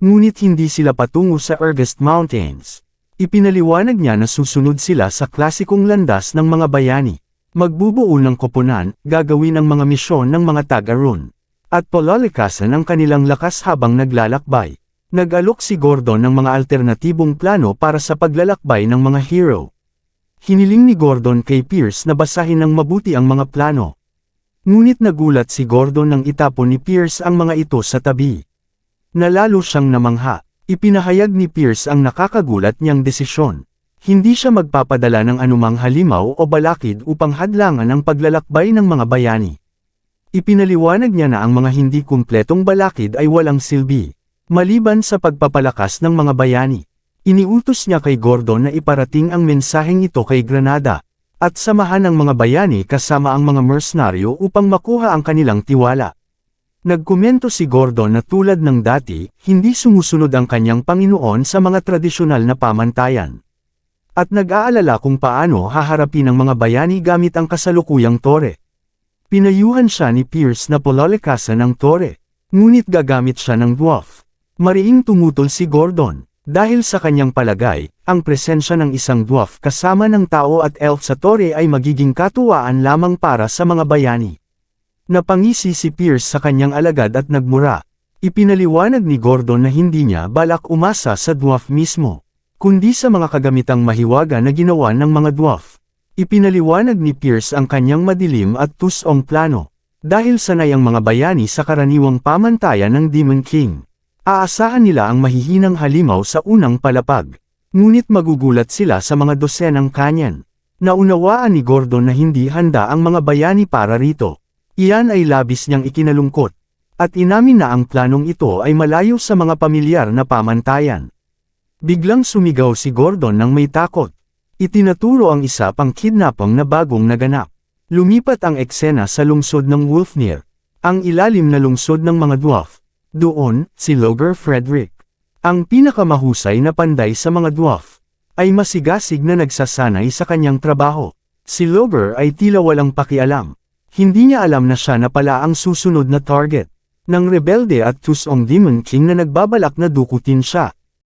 Ngunit hindi sila patungo sa Ergast Mountains. Ipinaliwanag niya na susunod sila sa klasikong landas ng mga bayani. Magbubuo ng koponan, gagawin ang mga misyon ng mga taga-roon, at palalakasan ang kanilang lakas habang naglalakbay. Nag-alok si Gordon ng mga alternatibong plano para sa paglalakbay ng mga hero. Hiniling ni Gordon kay Pierce na basahin ng mabuti ang mga plano. Ngunit nagulat si Gordon nang itapon ni Pierce ang mga ito sa tabi. Nalalo siyang namangha. Ipinahayag ni Pierce ang nakakagulat niyang desisyon. Hindi siya magpapadala ng anumang halimaw o balakid upang hadlangan ang paglalakbay ng mga bayani. Ipinaliwanag niya na ang mga hindi kumpletong balakid ay walang silbi, maliban sa pagpapalakas ng mga bayani. Iniutos niya kay Gordon na iparating ang mensaheng ito kay Granada, at samahan ang mga bayani kasama ang mga mercenaryo upang makuha ang kanilang tiwala. Nagkomento si Gordon na tulad ng dati, hindi sumusunod ang kanyang Panginoon sa mga tradisyonal na pamantayan. At nag-aalala kung paano haharapin ang mga bayani gamit ang kasalukuyang tore. Pinayuhan siya ni Pierce na palalakasan ang tore, ngunit gagamit siya ng dwarf. Mariing tumutol si Gordon, dahil sa kanyang palagay, ang presensya ng isang dwarf kasama ng tao at elf sa tore ay magiging katuwaan lamang para sa mga bayani. Napangisi si Pierce sa kanyang alagad at nagmura. Ipinaliwanag ni Gordon na hindi niya balak umasa sa dwarf mismo, kundi sa mga kagamitang mahiwaga na ginawa ng mga dwarf. Ipinaliwanag ni Pierce ang kanyang madilim at tusong plano, dahil sanay ang mga bayani sa karaniwang pamantayan ng Demon King. Aasahan nila ang mahihinang halimaw sa unang palapag, ngunit magugulat sila sa mga dosenang kanyan. Naunawaan ni Gordon na hindi handa ang mga bayani para rito. Iyan ay labis niyang ikinalungkot, at inamin na ang planong ito ay malayo sa mga pamilyar na pamantayan. Biglang sumigaw si Gordon nang may takot. Itinaturo ang isa pang kidnapang na bagong naganap. Lumipat ang eksena sa lungsod ng Wolfnir, ang ilalim na lungsod ng mga dwarf. Doon, si Logger Frederick, ang pinakamahusay na panday sa mga dwarf, ay masigasig na nagsasanay sa kanyang trabaho. Si Logger ay tila walang pakialam. Hindi niya alam na siya na pala ang susunod na target ng rebelde at tusong Demon King na nagbabalak na dukutin siya.